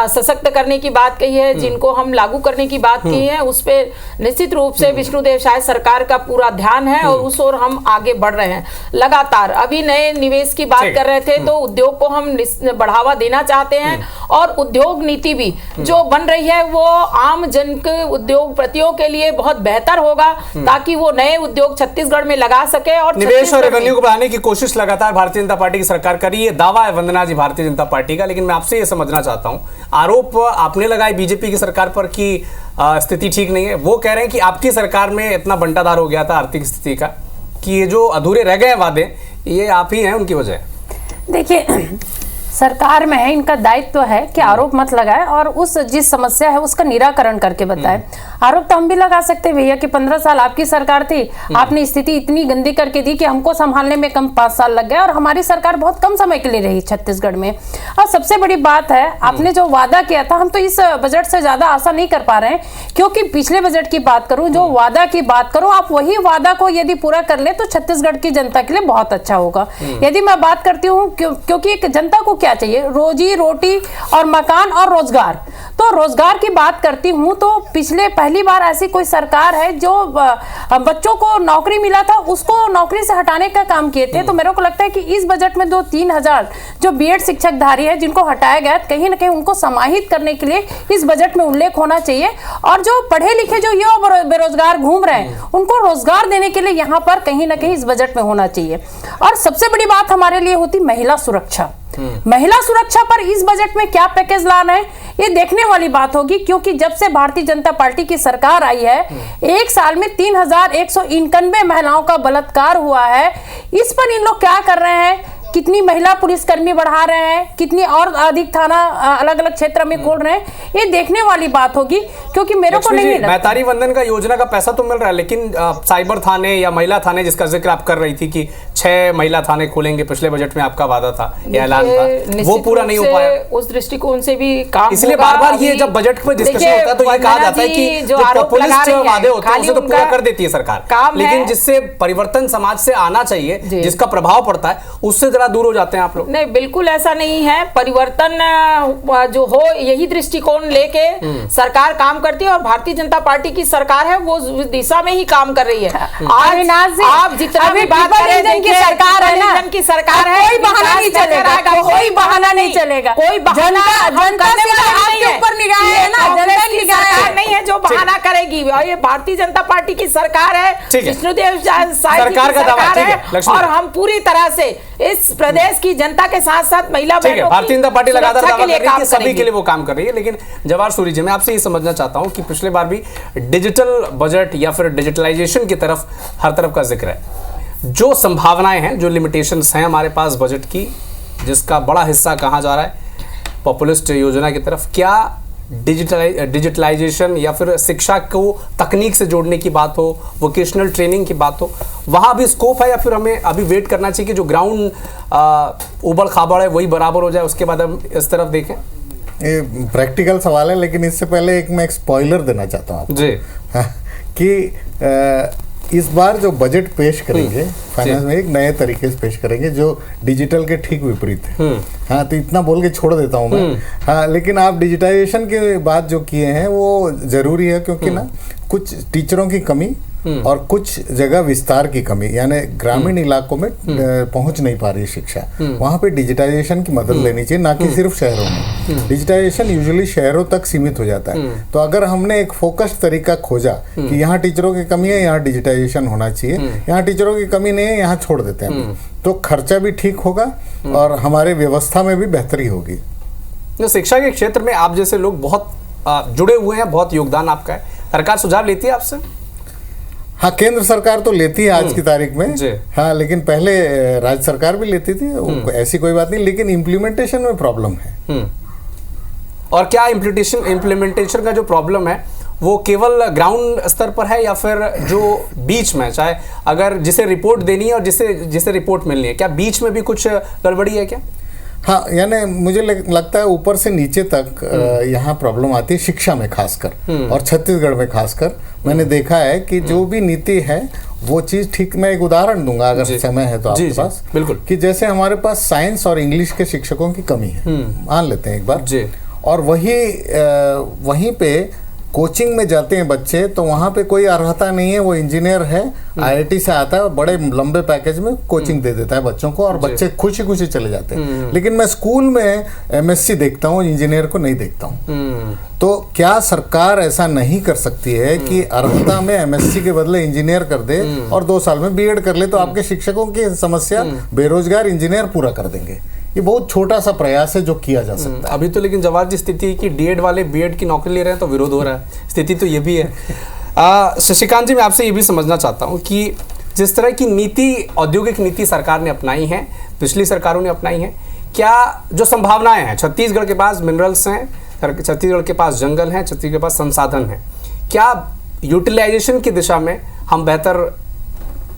सशक्त करने की बात कही है, जिनको हम लागू करने की बात कही है, उस पे निश्चित रूप से विष्णुदेव शाह सरकार का पूरा ध्यान है और उस ओर हम आगे बढ़ रहे हैं लगातार। अभी नए निवेश की बात कर रहे थे, तो उद्योग को हम बढ़ावा देना चाहते हैं और उद्योग नीति भी जो बन रही है वो आम जन के उद्योगपतियों के लिए बहुत बेहतर होगा, ताकि वो नए उद्योग छत्तीसगढ़ में लगा सके। और निवेश और रेवेन्यू को बढ़ाने की कोशिश लगातार भारतीय जनता पार्टी की सरकार कर रही है, दावा है वंदना जी भारतीय जनता पार्टी का। लेकिन मैं आपसे ये समझना चाहता हूं, आरोप आपने लगाए बीजेपी की सरकार पर कि स्थिति ठीक नहीं है। वो कह रहे हैं कि आपकी सरकार में इतना बंटाधार हो गया था आर्थिक स्थिति का कि ये जो अधूरे रह गए वादे, ये आप ही हैं उनकी वजह। देखिए, सरकार में है, इनका दायित्व है कि आरोप मत लगाए और उस जिस समस्या है उसका निराकरण करके बताए। आरोप तो हम भी लगा सकते हैं भैया कि 15 साल आपकी सरकार थी, आपने स्थिति इतनी गंदी करके दी कि हमको संभालने में कम 5 साल लग गए और हमारी सरकार बहुत कम समय के लिए रही छत्तीसगढ़ में। और सबसे बड़ी बात है, आपने जो वादा किया था, हम तो इस बजट से ज्यादा आशा नहीं कर पा रहे हैं, क्योंकि पिछले बजट की बात करूं, जो वादा की बात करूं, आप वही वादा को यदि पूरा कर ले तो छत्तीसगढ़ की जनता के लिए बहुत अच्छा होगा। यदि मैं बात करती हूँ, क्योंकि एक जनता को क्या चाहिए, रोजी रोटी और मकान और रोजगार। तो रोजगार की बात करती हूं तो पहली बार ऐसी कोई सरकार है जो बच्चों को नौकरी मिला था उसको नौकरी से हटाने का काम किए थे। तो मेरे को लगता है कि इस बजट में 3,000 जो बीएड शिक्षकधारी है जिनको हटाया गया, कहीं ना कहीं उनको समाहित करने के लिए इस बजट में उल्लेख होना चाहिए। और जो पढ़े लिखे जो युवा बेरोजगार घूम रहे हैं उनको रोजगार देने के लिए यहाँ पर कहीं ना कहीं इस बजट में होना चाहिए। और सबसे बड़ी बात हमारे लिए होती महिला सुरक्षा। महिला सुरक्षा पर इस बजट में क्या पैकेज लाना है, ये देखने वाली बात होगी, क्योंकि जब से भारतीय जनता पार्टी की सरकार आई है, एक साल में 3,191 महिलाओं का बलात्कार हुआ है। इस पर इन लोग क्या कर रहे हैं, कितनी महिला पुलिसकर्मी बढ़ा रहे हैं, कितनी और अधिक थाना अलग अलग क्षेत्र में खोल रहे हैं, ये देखने वाली बात होगी। क्योंकि मेरे को नहीं लगता, मैतारी वंदन का योजना का पैसा तो मिल रहा है, लेकिन साइबर थाने या महिला थाने जिसका जिक्र आप कर रही थी कि 6 महिला थाने खोलेंगे, पिछले बजट में आपका वादा था, ये ऐलान था, वो पूरा नहीं हो पाया। उस दृष्टिकोण से भी काम, इसलिए बार बार ये जब बजट में डिस्कशन होता है तो ये कहा जाता है कि जो पॉपुलिस्ट वादे होते हैं उसे तो पूरा कर देती है सरकार, लेकिन जिससे परिवर्तन समाज से आना चाहिए, जिसका प्रभाव पड़ता है, उससे जरा दूर हो जाते हैं आप लोग। नहीं, बिल्कुल ऐसा नहीं है। परिवर्तन जो हो, यही दृष्टिकोण लेके सरकार काम करती है और भारतीय जनता पार्टी की सरकार है वो दिशा में ही काम कर रही है। आप जितना भी बात करें, की सरकार है ना, की सरकार है, कोई बहाना नहीं चलेगा, कोई बहाना नहीं चलेगा, कोई बहाना आपके ऊपर निगाह है ना, जनता की सरकार नहीं है जो बहाना करेगी। ये भारतीय जनता पार्टी की सरकार है, विष्णुदेव सरकार का सरकार है और हम पूरी तरह से इस प्रदेश की जनता के साथ साथ महिला बहनों की भारतीय जनता पार्टी लगातार दावा कर रही है कि सभी के लिए वो काम कर रही है। लेकिन जवाहर सूरी जी, मैं आपसे ये समझना चाहता हूं कि पिछले बार भी डिजिटल बजट या फिर डिजिटलाइजेशन की तरफ हर तरफ का जिक्र है, जो संभावनाएं हैं, जो लिमिटेशंस हैं हमारे पास बजट की, जिसका बड़ा हिस्सा कहाँ जा रहा है पॉपुलिस्ट योजना की तरफ, क्या डिजिटलाइजेशन या फिर शिक्षा को तकनीक से जोड़ने की बात हो, वोकेशनल ट्रेनिंग की बात हो, वहाँ भी स्कोप है, या फिर हमें अभी वेट करना चाहिए कि जो ग्राउंड उबड़ खाबड़ है वही बराबर हो जाए, उसके बाद हम इस तरफ देखें? ये प्रैक्टिकल सवाल है, लेकिन इससे पहले मैं एक स्पॉइलर देना चाहता हूँ जी कि इस बार जो बजट पेश करेंगे फाइनेंस में एक नए तरीके से पेश करेंगे जो डिजिटल के ठीक विपरीत है। हाँ, तो इतना बोल के छोड़ देता हूँ मैं। हाँ, लेकिन आप डिजिटाइजेशन के बात जो किए हैं वो जरूरी है, क्योंकि ना कुछ टीचरों की कमी और कुछ जगह विस्तार की कमी, यानी ग्रामीण इलाकों में पहुंच नहीं पा रही शिक्षा, वहां पे डिजिटाइजेशन की मदद लेनी चाहिए, ना कि सिर्फ शहरों में। डिजिटाइजेशन यूजुअली शहरों तक सीमित हो जाता है, तो अगर हमने एक फोकस्ड तरीका खोजा कि यहाँ टीचरों की कमी है, यहाँ डिजिटाइजेशन होना चाहिए, यहाँ टीचरों की कमी नहीं है, यहाँ छोड़ देते हैं, तो खर्चा भी ठीक होगा और हमारे व्यवस्था में भी बेहतरी होगी। शिक्षा के क्षेत्र में आप जैसे लोग बहुत जुड़े हुए हैं, बहुत योगदान आपका है, सरकार सुझाव लेती है आपसे? हाँ, केंद्र सरकार तो लेती है आज की तारीख में। हाँ, लेकिन पहले राज्य सरकार भी लेती थी, ऐसी कोई बात नहीं, लेकिन इम्प्लीमेंटेशन में प्रॉब्लम है। और क्या इम्प्लीमेंटेशन का जो प्रॉब्लम है वो केवल ग्राउंड स्तर पर है, या फिर जो बीच में, चाहे अगर जिसे रिपोर्ट देनी है और जिसे रिपोर्ट मिलनी है, क्या बीच में भी कुछ गड़बड़ी है क्या? हाँ, यानी मुझे लगता है ऊपर से नीचे तक यहाँ प्रॉब्लम आती है, शिक्षा में खासकर, और छत्तीसगढ़ में खासकर मैंने देखा है कि जो भी नीति है वो चीज़ ठीक। मैं एक उदाहरण दूंगा अगर समय है तो आपके पास। बिल्कुल। कि जैसे हमारे पास साइंस और इंग्लिश के शिक्षकों की कमी है, मान लेते हैं एक बार, और वहीं पे कोचिंग में जाते हैं बच्चे, तो वहाँ पे कोई अर्हता नहीं है, वो इंजीनियर है, आईआईटी से आता है, बड़े लंबे पैकेज में कोचिंग दे देता है बच्चों को, और बच्चे खुशी खुशी चले जाते हैं। लेकिन मैं स्कूल में एमएससी देखता हूँ, इंजीनियर को नहीं देखता हूँ। तो क्या सरकार ऐसा नहीं कर सकती है कि अर्हता में एमएससी के बदले इंजीनियर कर दे और 2 साल में बीएड कर ले, तो आपके शिक्षकों की समस्या बेरोजगार इंजीनियर पूरा कर देंगे। ये बहुत छोटा सा प्रयास है जो किया जा सकता है। अभी तो लेकिन जवाहर जी स्थिति है कि डीएड वाले बीएड की नौकरी ले रहे हैं तो विरोध हो रहा है, स्थिति तो ये भी है। शशिकांत जी, मैं आपसे ये भी समझना चाहता हूँ कि जिस तरह की नीति, औद्योगिक नीति सरकार ने अपनाई है, पिछली सरकारों ने अपनाई है, क्या जो संभावनाएं हैं, छत्तीसगढ़ के पास मिनरल्स हैं, छत्तीसगढ़ के पास जंगल हैं, छत्तीसगढ़ के पास संसाधन हैं, क्या यूटिलाइजेशन की दिशा में हम बेहतर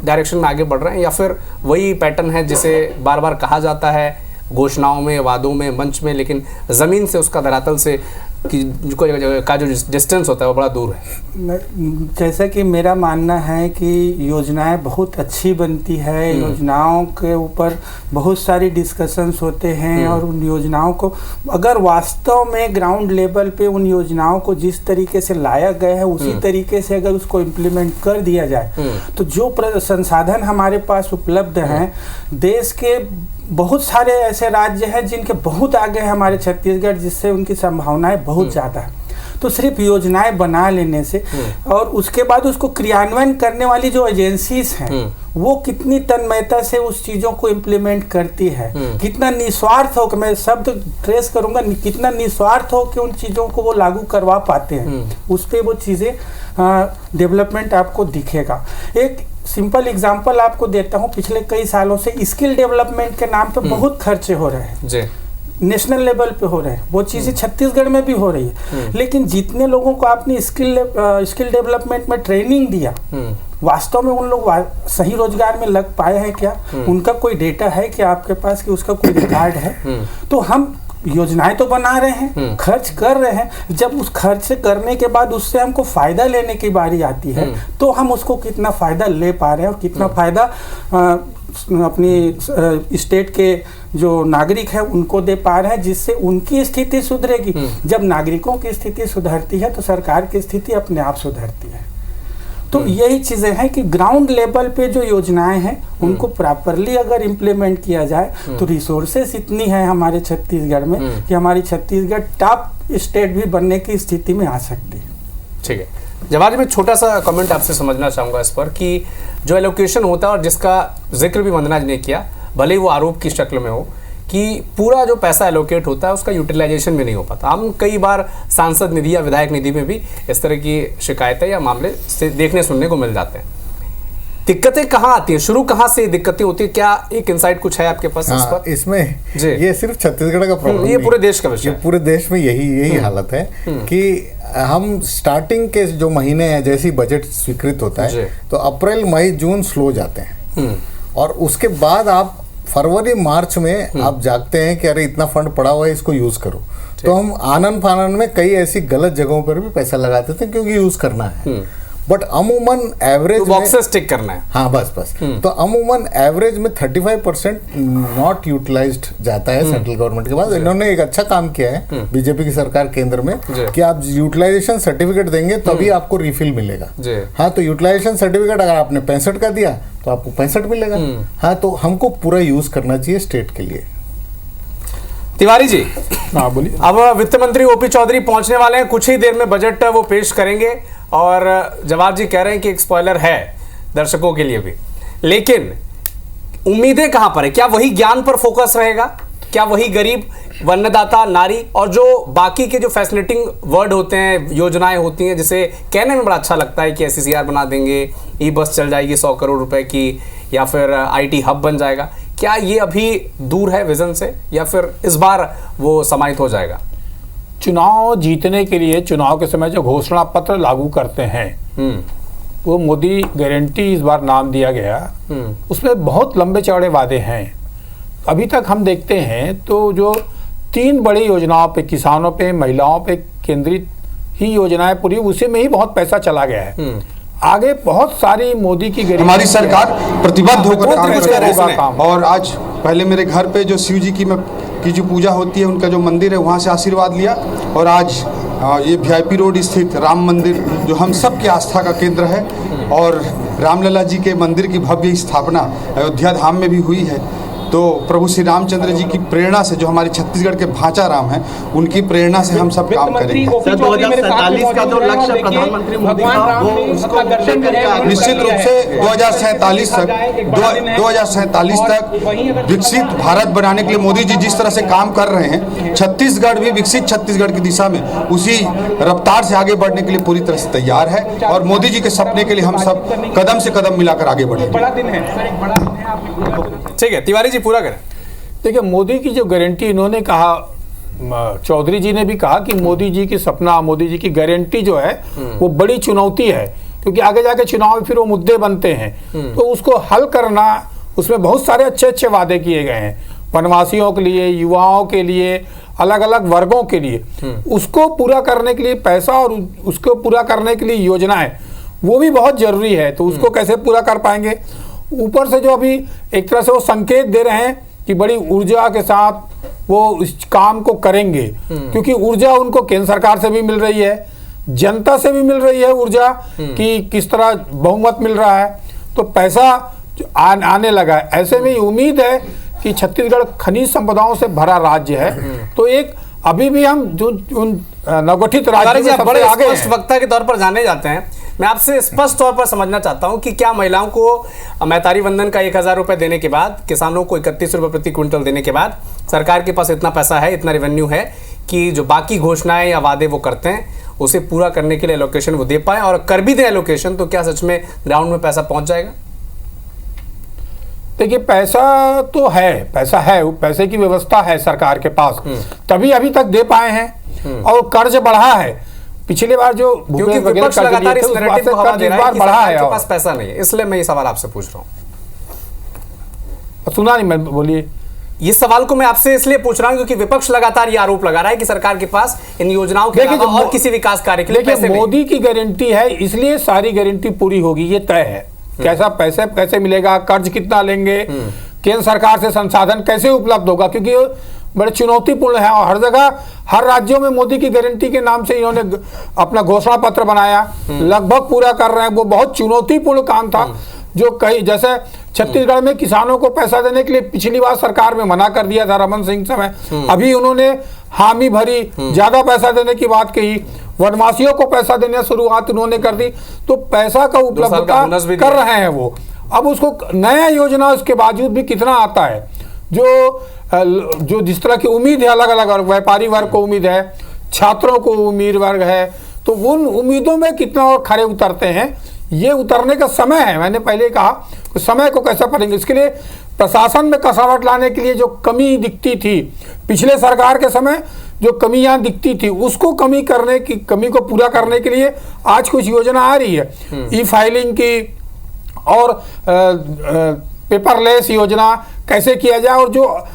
डायरेक्शन में आगे बढ़ रहे हैं, या फिर वही पैटर्न है जिसे बार बार कहा जाता है घोषणाओं में, वादों में, मंच में, लेकिन ज़मीन से, उसका धरातल से का जो डिस्टेंस होता है वो बड़ा दूर है? जैसा कि मेरा मानना है कि योजनाएं बहुत अच्छी बनती है, योजनाओं के ऊपर बहुत सारी डिस्कशंस होते हैं, और उन योजनाओं को अगर वास्तव में ग्राउंड लेवल पे उन योजनाओं को जिस तरीके से लाया गया है उसी तरीके से अगर उसको इम्प्लीमेंट कर दिया जाए, तो जो संसाधन हमारे पास उपलब्ध हैं, देश के बहुत सारे ऐसे राज्य हैं जिनके बहुत आगे है हमारे छत्तीसगढ़, जिससे उनकी संभावनाएं बहुत ज़्यादा है। तो सिर्फ योजनाएं बना लेने से और उसके बाद उसको क्रियान्वयन करने वाली जो एजेंसीज हैं वो कितनी तन्मयता से उस चीज़ों को इम्प्लीमेंट करती है, कितना निस्वार्थ हो, मैं शब्द ट्रेस करूंगा, कितना निस्वार्थ हो कि उन चीज़ों को वो लागू करवा पाते हैं, उस पर वो चीज़ें डेवलपमेंट आपको दिखेगा। एक सिंपल एग्जांपल आपको देता हूँ, पिछले कई सालों से स्किल डेवलपमेंट के नाम पे बहुत खर्चे हो रहे हैं, नेशनल लेवल पे हो रहे हैं, वो चीज़ें छत्तीसगढ़ में भी हो रही है, लेकिन जितने लोगों को आपने स्किल डेवलपमेंट में ट्रेनिंग दिया, वास्तव में उन लोग सही रोजगार में लग पाए हैं क्या? उनका कोई डेटा है क्या आपके पास कि उसका कोई रिकॉर्ड है? तो हम योजनाएं तो बना रहे हैं, खर्च कर रहे हैं, जब उस खर्च करने के बाद उससे हमको फायदा लेने की बारी आती है तो हम उसको कितना फायदा ले पा रहे हैं और कितना फायदा अपनी स्टेट के जो नागरिक है उनको दे पा रहे हैं, जिससे उनकी स्थिति सुधरेगी। जब नागरिकों की स्थिति सुधरती है तो सरकार की स्थिति अपने आप सुधरती है। तो यही चीज़ें हैं कि ग्राउंड लेवल पे जो योजनाएं हैं उनको प्रॉपरली अगर इम्प्लीमेंट किया जाए तो रिसोर्सेस इतनी है हमारे छत्तीसगढ़ में कि हमारी छत्तीसगढ़ टॉप स्टेट भी बनने की स्थिति में आ सकती है। ठीक है जवाहर जी, मैं छोटा सा कमेंट आपसे समझना चाहूँगा इस पर कि जो एलोकेशन होता है और जिसका जिक्र भी वंदना जी ने किया, भले ही वो आरोप की शक्ल में हो, कि पूरा जो पैसा एलोकेट होता है उसका यूटिलाइजेशन भी नहीं हो पाता। हम कई बार सांसद निधि या विधायक निधि में भी इस तरह की शिकायतें या मामले से देखने सुनने को मिल जाते हैं। दिक्कतें कहाँ आती हैं, शुरू कहाँ से दिक्कतें होती है, क्या एक इंसाइट कुछ है आपके पास? हाँ, इसमें ये सिर्फ छत्तीसगढ़ का प्रॉब्लम, ये पूरे देश का विषय, पूरे देश में यही हालत है कि हम स्टार्टिंग के जो महीने हैं, जैसे बजट स्वीकृत होता है तो अप्रैल मई जून स्लो जाते हैं, और उसके बाद आप फरवरी मार्च में आप जागते हैं कि अरे इतना फंड पड़ा हुआ है, इसको यूज करो। तो हम आनन फानन में कई ऐसी गलत जगहों पर भी पैसा लगाते थे क्योंकि यूज करना है, बट अमूमन एवरेज बॉक्सेस टिक करना है। हाँ बस तो अमूमन एवरेज में 35% नॉट यूटिलाइज्ड जाता है सेंट्रल गवर्नमेंट के पास। इन्होंने एक अच्छा काम किया है बीजेपी की सरकार केंद्र में कि आप यूटिलाइजेशन सर्टिफिकेट देंगे तभी आपको रिफिल मिलेगा। हाँ, तो यूटिलाइजेशन सर्टिफिकेट अगर आपने 65 का दिया तो आपको 65 मिलेगा। हाँ, तो हमको पूरा यूज करना चाहिए स्टेट के लिए। तिवारी जी, हाँ बोलिए। अब वित्त मंत्री ओपी चौधरी पहुंचने वाले हैं, कुछ ही देर में बजट वो पेश करेंगे, और जवाहर जी कह रहे हैं कि एक स्पॉइलर है दर्शकों के लिए भी, लेकिन उम्मीदें कहां पर है? क्या वही ज्ञान पर फोकस रहेगा? क्या वही गरीब अन्नदाता, नारी और जो बाकी के जो फैसिलिटिंग वर्ड होते हैं, योजनाएं होती हैं, जिसे कहने में बड़ा अच्छा लगता है कि SCCR बना देंगे, ई बस चल जाएगी 100 करोड़ रुपए की, या फिर IT हब बन जाएगा, क्या ये अभी दूर है विजन से, या फिर इस बार वो समाहित हो जाएगा? चुनाव जीतने के लिए चुनाव के समय जो घोषणा पत्र लागू करते हैं वो मोदी गारंटी इस बार नाम दिया गया, उसमें बहुत लंबे चौड़े वादे हैं। अभी तक हम देखते हैं तो जो 3 बड़ी योजनाओं पे, किसानों पे, महिलाओं पे केंद्रित ही योजनाएं पूरी, उसी में ही बहुत पैसा चला गया है। आगे बहुत सारी मोदी की हमारी सरकार प्रतिबद्ध होकर काम कर रही है। और आज पहले मेरे घर पे जो शिव जी की जो पूजा होती है, उनका जो मंदिर है, वहाँ से आशीर्वाद लिया। और आज ये VIP रोड स्थित राम मंदिर जो हम सब की आस्था का केंद्र है, और रामलला जी के मंदिर की भव्य स्थापना अयोध्या धाम में भी हुई है। तो प्रभु श्री रामचंद्र जी की प्रेरणा से, जो हमारे छत्तीसगढ़ के भांचा राम हैं, उनकी प्रेरणा से हम सब काम करेंगे। 2047 का जो लक्ष्य प्रधानमंत्री मोदी का, वो उसको निश्चित रूप से 2047 तक विकसित भारत बनाने के लिए मोदी जी जिस तरह से काम कर रहे हैं, छत्तीसगढ़ भी विकसित छत्तीसगढ़ की दिशा में उसी रफ्तार से आगे बढ़ने के लिए पूरी तरह से तैयार है। और मोदी जी के सपने के लिए हम सब कदम से कदम मिलाकर आगे बढ़ेंगे। ठीक है, तिवारी जी पूरा करें। देखिए, मोदी की जो गारंटी इन्होंने कहा, चौधरी जी ने भी कहा कि मोदी जी की सपना, मोदी जी की गारंटी जो है वो बड़ी चुनौती है, क्योंकि आगे जाके चुनाव में फिर वो मुद्दे बनते हैं, तो उसको हल करना, उसमें बहुत सारे अच्छे अच्छे वादे किए गए हैं वनवासियों के लिए, युवाओं के लिए, अलग अलग वर्गों के लिए। उसको पूरा करने के लिए पैसा और उसको पूरा करने के लिए योजनाएं, वो भी बहुत जरूरी है। तो उसको कैसे पूरा कर पाएंगे? ऊपर से जो अभी एक तरह से वो संकेत दे रहे हैं कि बड़ी ऊर्जा के साथ वो इस काम को करेंगे, क्योंकि ऊर्जा उनको केंद्र सरकार से भी मिल रही है, जनता से भी मिल रही है ऊर्जा कि किस तरह बहुमत मिल रहा है, तो पैसा आने लगा है। ऐसे में उम्मीद है कि छत्तीसगढ़ खनिज संपदाओं से भरा राज्य है, तो एक अभी भी हम जो उन नवगठित राज्य में सबसे आगे हैं। वक्ता के तौर पर जाने जाते हैं, मैं आपसे स्पष्ट तौर पर समझना चाहता हूं कि क्या महिलाओं को मैतारी वंदन का 1000 रुपए देने के बाद, किसानों को 31 रुपए प्रति क्विंटल देने के बाद सरकार के पास इतना पैसा है, इतना रेवेन्यू है कि जो बाकी घोषणाएं या वादे वो करते हैं उसे पूरा करने के लिए एलोकेशन वो दे पाए, और कर भी दे एलोकेशन, तो क्या सच में ग्राउंड में पैसा पहुंच जाएगा? देखिए, पैसा तो है, पैसा है, पैसे की व्यवस्था है सरकार के पास, तभी अभी तक दे पाए हैं। और कर्ज बढ़ा है, पिछली बार जो क्योंकि विपक्ष लगातार इस नैरेटिव को हवा दे रहा है कि सरकार के पास पैसा नहीं है, इसलिए मैं ये सवाल आपसे पूछ रहा हूँ। सुना नहीं, मैं बोलिए। ये सवाल को मैं आपसे इसलिए पूछ रहा हूँ क्योंकि विपक्ष लगातार ये आरोप लगा रहा है कि सरकार के पास इन योजनाओं के अलावा और किसी विकास कार्य के लिए पैसे नहीं। मोदी की गारंटी है, इसलिए सारी गारंटी पूरी होगी, ये तय है। कैसा पैसे कैसे मिलेगा, कर्ज कितना लेंगे, केंद्र सरकार से संसाधन कैसे उपलब्ध होगा, क्योंकि बड़े चुनौतीपूर्ण है। और हर जगह, हर राज्यों में मोदी की गारंटी के नाम से इन्होंने अपना घोषणा पत्र बनाया, लगभग पूरा कर रहे हैं। वो बहुत चुनौतीपूर्ण काम था, जो कई, जैसे छत्तीसगढ़ में किसानों को पैसा देने के लिए पिछली बार सरकार में मना कर दिया था रमन सिंह समय, अभी उन्होंने हामी भरी, ज्यादा पैसा देने की बात कही, वनवासियों को पैसा देने शुरुआत उन्होंने कर दी, तो पैसा का उपलब्धता कर रहे हैं वो। अब उसको नया योजना उसके बावजूद भी कितना आता है, जो जिस तरह की उम्मीद है, अलग अलग वर्ग, व्यापारी वर्ग को उम्मीद है, छात्रों को उम्मीद वर्ग है, तो उन उम्मीदों में कितना और खरे उतरते हैं, ये उतरने का समय है। मैंने पहले कहा कि समय को कैसे पढ़ेंगे, इसके लिए प्रशासन में कसावट लाने के लिए जो कमी दिखती थी पिछले सरकार के समय, जो कमियां दिखती थी, उसको कमी को पूरा करने के लिए आज कुछ योजना आ रही है। ई फाइलिंग की और पेपरलेस योजना कैसे किया जाए, और जो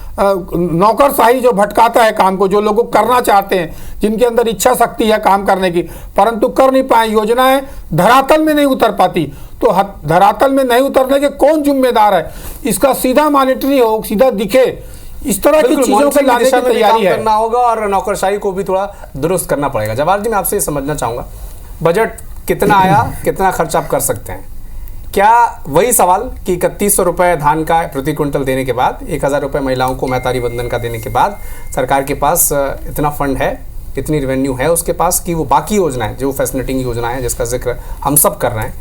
नौकरशाही जो भटकाता है काम को, जो लोग करना चाहते हैं, जिनके अंदर इच्छा शक्ति है काम करने की परंतु कर नहीं पाए, योजनाएं धरातल में नहीं उतर पाती, तो धरातल में नहीं उतरने के कौन जिम्मेदार है, इसका सीधा मॉनिटरी हो, सीधा दिखे, इस तरह की चीजों को लाने की तैयारी है। करना होगा और नौकरशाही को भी थोड़ा दुरुस्त करना पड़ेगा। जवाहर जी, मैं आपसे समझना चाहूंगा, बजट कितना आया, कितना खर्च आप कर सकते हैं? क्या वही सवाल कि 3100 रुपए धान का प्रति क्विंटल देने के बाद, 1000 रुपए महिलाओं को मैतारी वंदन का देने के बाद सरकार के पास इतना फंड है, इतनी रेवेन्यू है उसके पास कि वो बाकी योजनाएं, जो फैसिलिटिंग योजनाएं हैं जिसका जिक्र हम सब कर रहे हैं,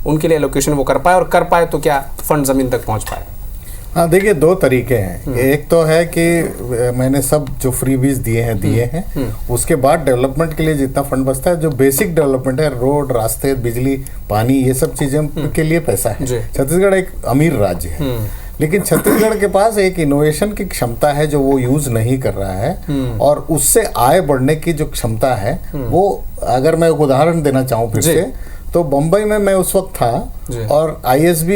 उनके लिए एलोकेशन वो कर पाए, और कर पाए तो क्या फंड जमीन तक पहुंच पाए? हाँ, देखिए दो तरीके हैं। एक तो है कि मैंने सब जो फ्रीबीज दिए हैं उसके बाद डेवलपमेंट के लिए जितना फंड बचता है, जो बेसिक डेवलपमेंट है, रोड, रास्ते, बिजली, पानी, ये सब चीजें के लिए पैसा है। छत्तीसगढ़ एक अमीर राज्य है, लेकिन छत्तीसगढ़ के पास एक इनोवेशन की क्षमता है जो वो यूज नहीं कर रहा है, और उससे आय बढ़ने की जो क्षमता है वो, अगर मैं एक उदाहरण देना चाहूँ फिर से, तो बम्बई में मैं उस वक्त था और ISB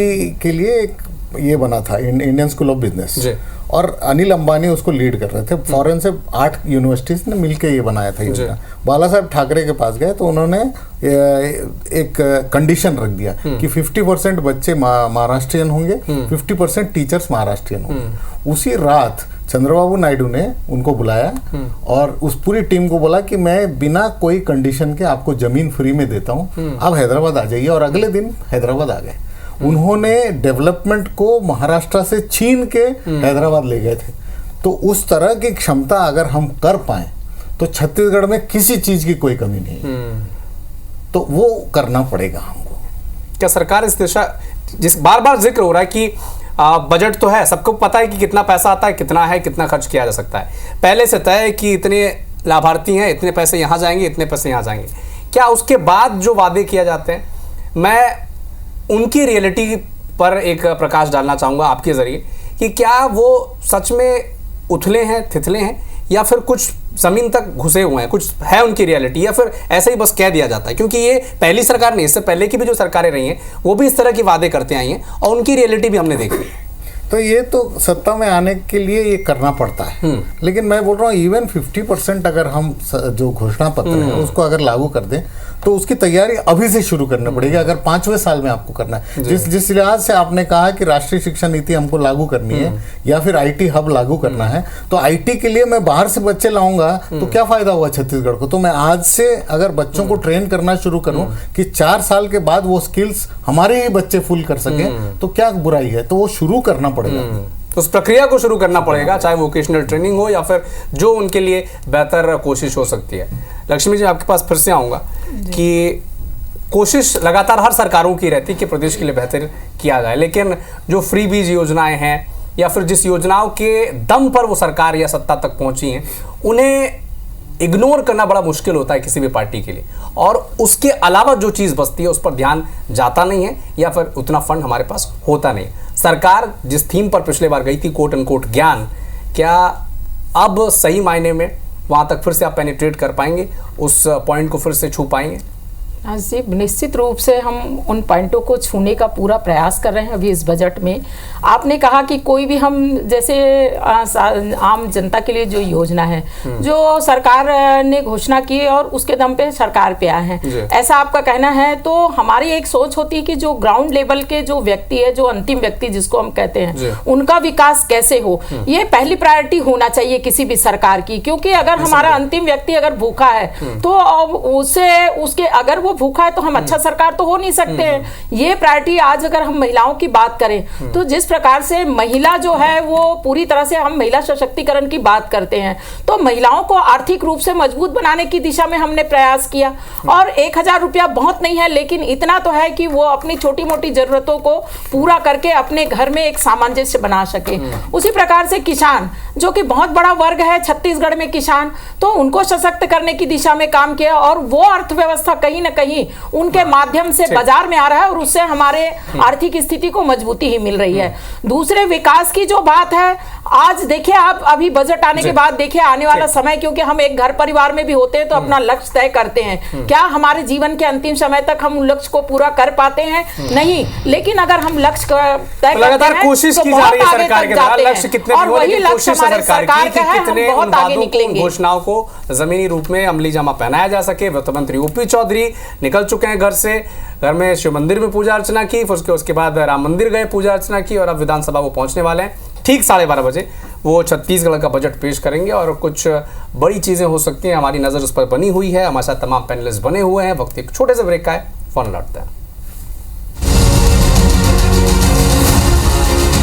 के लिए एक ये बना था, इंडियन स्कूल ऑफ बिजनेस, और अनिल अंबानी उसको लीड कर रहे थे। फॉरेन से 8 यूनिवर्सिटीज ने मिलकर ये बनाया था योजना। बाला साहब ठाकरे के पास गए तो उन्होंने एक कंडीशन रख दिया कि 50% बच्चे महाराष्ट्रियन होंगे, 50% टीचर्स महाराष्ट्रियन होंगे। उसी रात चंद्रबाबू नायडू ने उनको बुलाया और उस पूरी टीम को बोला कि मैं बिना कोई कंडीशन के आपको जमीन फ्री में देता हूँ, आप हैदराबाद आ जाइए। और अगले दिन हैदराबाद आ गए। उन्होंने डेवलपमेंट को महाराष्ट्र से छीन के हैदराबाद ले गए थे। तो उस तरह की क्षमता अगर हम कर पाए तो छत्तीसगढ़ में किसी चीज की कोई कमी नहीं, तो वो करना पड़ेगा हमको। क्या सरकार इस दिशा, जिस बार बार जिक्र हो रहा है कि बजट तो है, सबको पता है कि कितना पैसा आता है, कितना है, कितना खर्च किया जा सकता है, पहले से तय है कि इतने लाभार्थी हैं, इतने पैसे यहाँ जाएंगे, इतने पैसे यहाँ जाएंगे। क्या उसके बाद जो वादे किए जाते हैं, मैं उनकी रियलिटी पर एक प्रकाश डालना चाहूँगा आपके ज़रिए कि क्या वो सच में उथले हैं, थिथले हैं, या फिर कुछ ज़मीन तक घुसे हुए हैं, कुछ है उनकी रियलिटी, या फिर ऐसे ही बस कह दिया जाता है? क्योंकि ये पहली सरकार नहीं, इससे पहले की भी जो सरकारें रही हैं वो भी इस तरह की वादे करते आई हैं और उनकी रियलिटी भी हमने देखी। तो ये तो सत्ता में आने के लिए ये करना पड़ता है, लेकिन मैं बोल रहा हूँ इवन 50% अगर हम जो घोषणा पत्र है उसको अगर लागू कर दें तो उसकी तैयारी अभी से शुरू करनी पड़ेगी, अगर 5वें साल में आपको करना है। जिस लिहाज से आपने कहा कि राष्ट्रीय शिक्षा नीति हमको लागू करनी है या फिर IT हब लागू करना है, तो IT के लिए मैं बाहर से बच्चे लाऊंगा तो क्या फायदा हुआ छत्तीसगढ़ को? तो मैं आज से अगर बच्चों को ट्रेन करना शुरू करूं कि 4 साल के बाद वो स्किल्स हमारे ही बच्चे फुल कर सके, तो क्या बुराई है? तो वो शुरू करना पड़ेगा, तो उस प्रक्रिया को शुरू करना पड़ेगा, चाहे वोकेशनल ट्रेनिंग हो या फिर जो उनके लिए बेहतर कोशिश हो सकती है। लक्ष्मी जी, आपके पास फिर से आऊँगा कि कोशिश लगातार हर सरकारों की रहती है कि प्रदेश के लिए बेहतर किया जाए, लेकिन जो फ्री बीज योजनाएं हैं या फिर जिस योजनाओं के दम पर वो सरकार या सत्ता तक पहुंची हैं, उन्हें इग्नोर करना बड़ा मुश्किल होता है किसी भी पार्टी के लिए, और उसके अलावा जो चीज़ बचती है उस पर ध्यान जाता नहीं है या फिर उतना फंड हमारे पास होता नहीं है। सरकार जिस थीम पर पिछले बार गई थी, कोट अनकोट ज्ञान, क्या अब सही मायने में वहाँ तक फिर से आप पेनिट्रेट कर पाएंगे, उस पॉइंट को फिर से छू पाएंगे? हाँ जी, निश्चित रूप से हम उन पॉइंटों को छूने का पूरा प्रयास कर रहे हैं अभी इस बजट में। आपने कहा कि कोई भी हम जैसे आम जनता के लिए जो योजना है जो सरकार ने घोषणा की और उसके दम पे सरकार पे आए हैं, ऐसा आपका कहना है। तो हमारी एक सोच होती है कि जो ग्राउंड लेवल के जो व्यक्ति है, जो अंतिम व्यक्ति जिसको हम कहते हैं, उनका विकास कैसे हो, ये पहली प्रायोरिटी होना चाहिए किसी भी सरकार की। क्योंकि अगर हमारा अंतिम व्यक्ति अगर भूखा है तो उसके अगर वो भूखा है तो हम अच्छा सरकार तो हो नहीं सकते हैं। ये प्रायोरिटी आज अगर हम महिलाओं की बात करें तो जिस प्रकार से महिला जो है वो पूरी तरह से हम महिला सशक्तिकरण की बात करते हैं, तो महिलाओं को आर्थिक रूप से मजबूत बनाने की दिशा में हमने प्रयास किया। और 1000 रुपया बहुत नहीं है, लेकिन इतना तो है कि वो अपनी छोटी मोटी जरूरतों को पूरा करके अपने घर में एक सामंजस्य बना सके। उसी प्रकार से किसान, जो कि बहुत बड़ा वर्ग है छत्तीसगढ़ में किसान, तो उनको सशक्त करने की दिशा में काम किया और वो अर्थव्यवस्था कहीं ना कहीं उनके माध्यम से बाजार में आ रहा है और उससे हमारे आर्थिक स्थिति को मजबूती ही मिल रही है। दूसरे विकास की जो बात है, आज देखिए आप अभी बजट आने के बाद देखिए आने वाला समय, क्योंकि हम एक घर परिवार में भी होते हैं तो अपना लक्ष्य तय करते हैं, क्या हमारे जीवन के अंतिम समय तक हम लक्ष्य को पूरा कर पाते हैं? नहीं, लेकिन अगर हम लक्ष्य तय करते हैं कोशिश की जा रही है सरकार के द्वारा, लक्ष्य कितने और वही लक्ष्य हमारे सरकार का है, हम बहुत आगे निकलेंगे। घोषणाओं को जमीनी रूप में अमली जामा पहनाया जा सके। वित्त मंत्री ओपी चौधरी निकल चुके हैं घर से, घर में शिव मंदिर में पूजा अर्चना की, फिर उसके बाद राम मंदिर गए, पूजा अर्चना की, और अब विधानसभा वो पहुंचने वाले हैं। ठीक 12:30 बजे वो छत्तीसगढ़ का बजट पेश करेंगे और कुछ बड़ी चीज़ें हो सकती हैं, हमारी नज़र उस पर बनी हुई है। हमारे साथ तमाम पैनलिस्ट बने हुए हैं। वक्त एक छोटे से ब्रेक का है, फौरन लौटते हैं।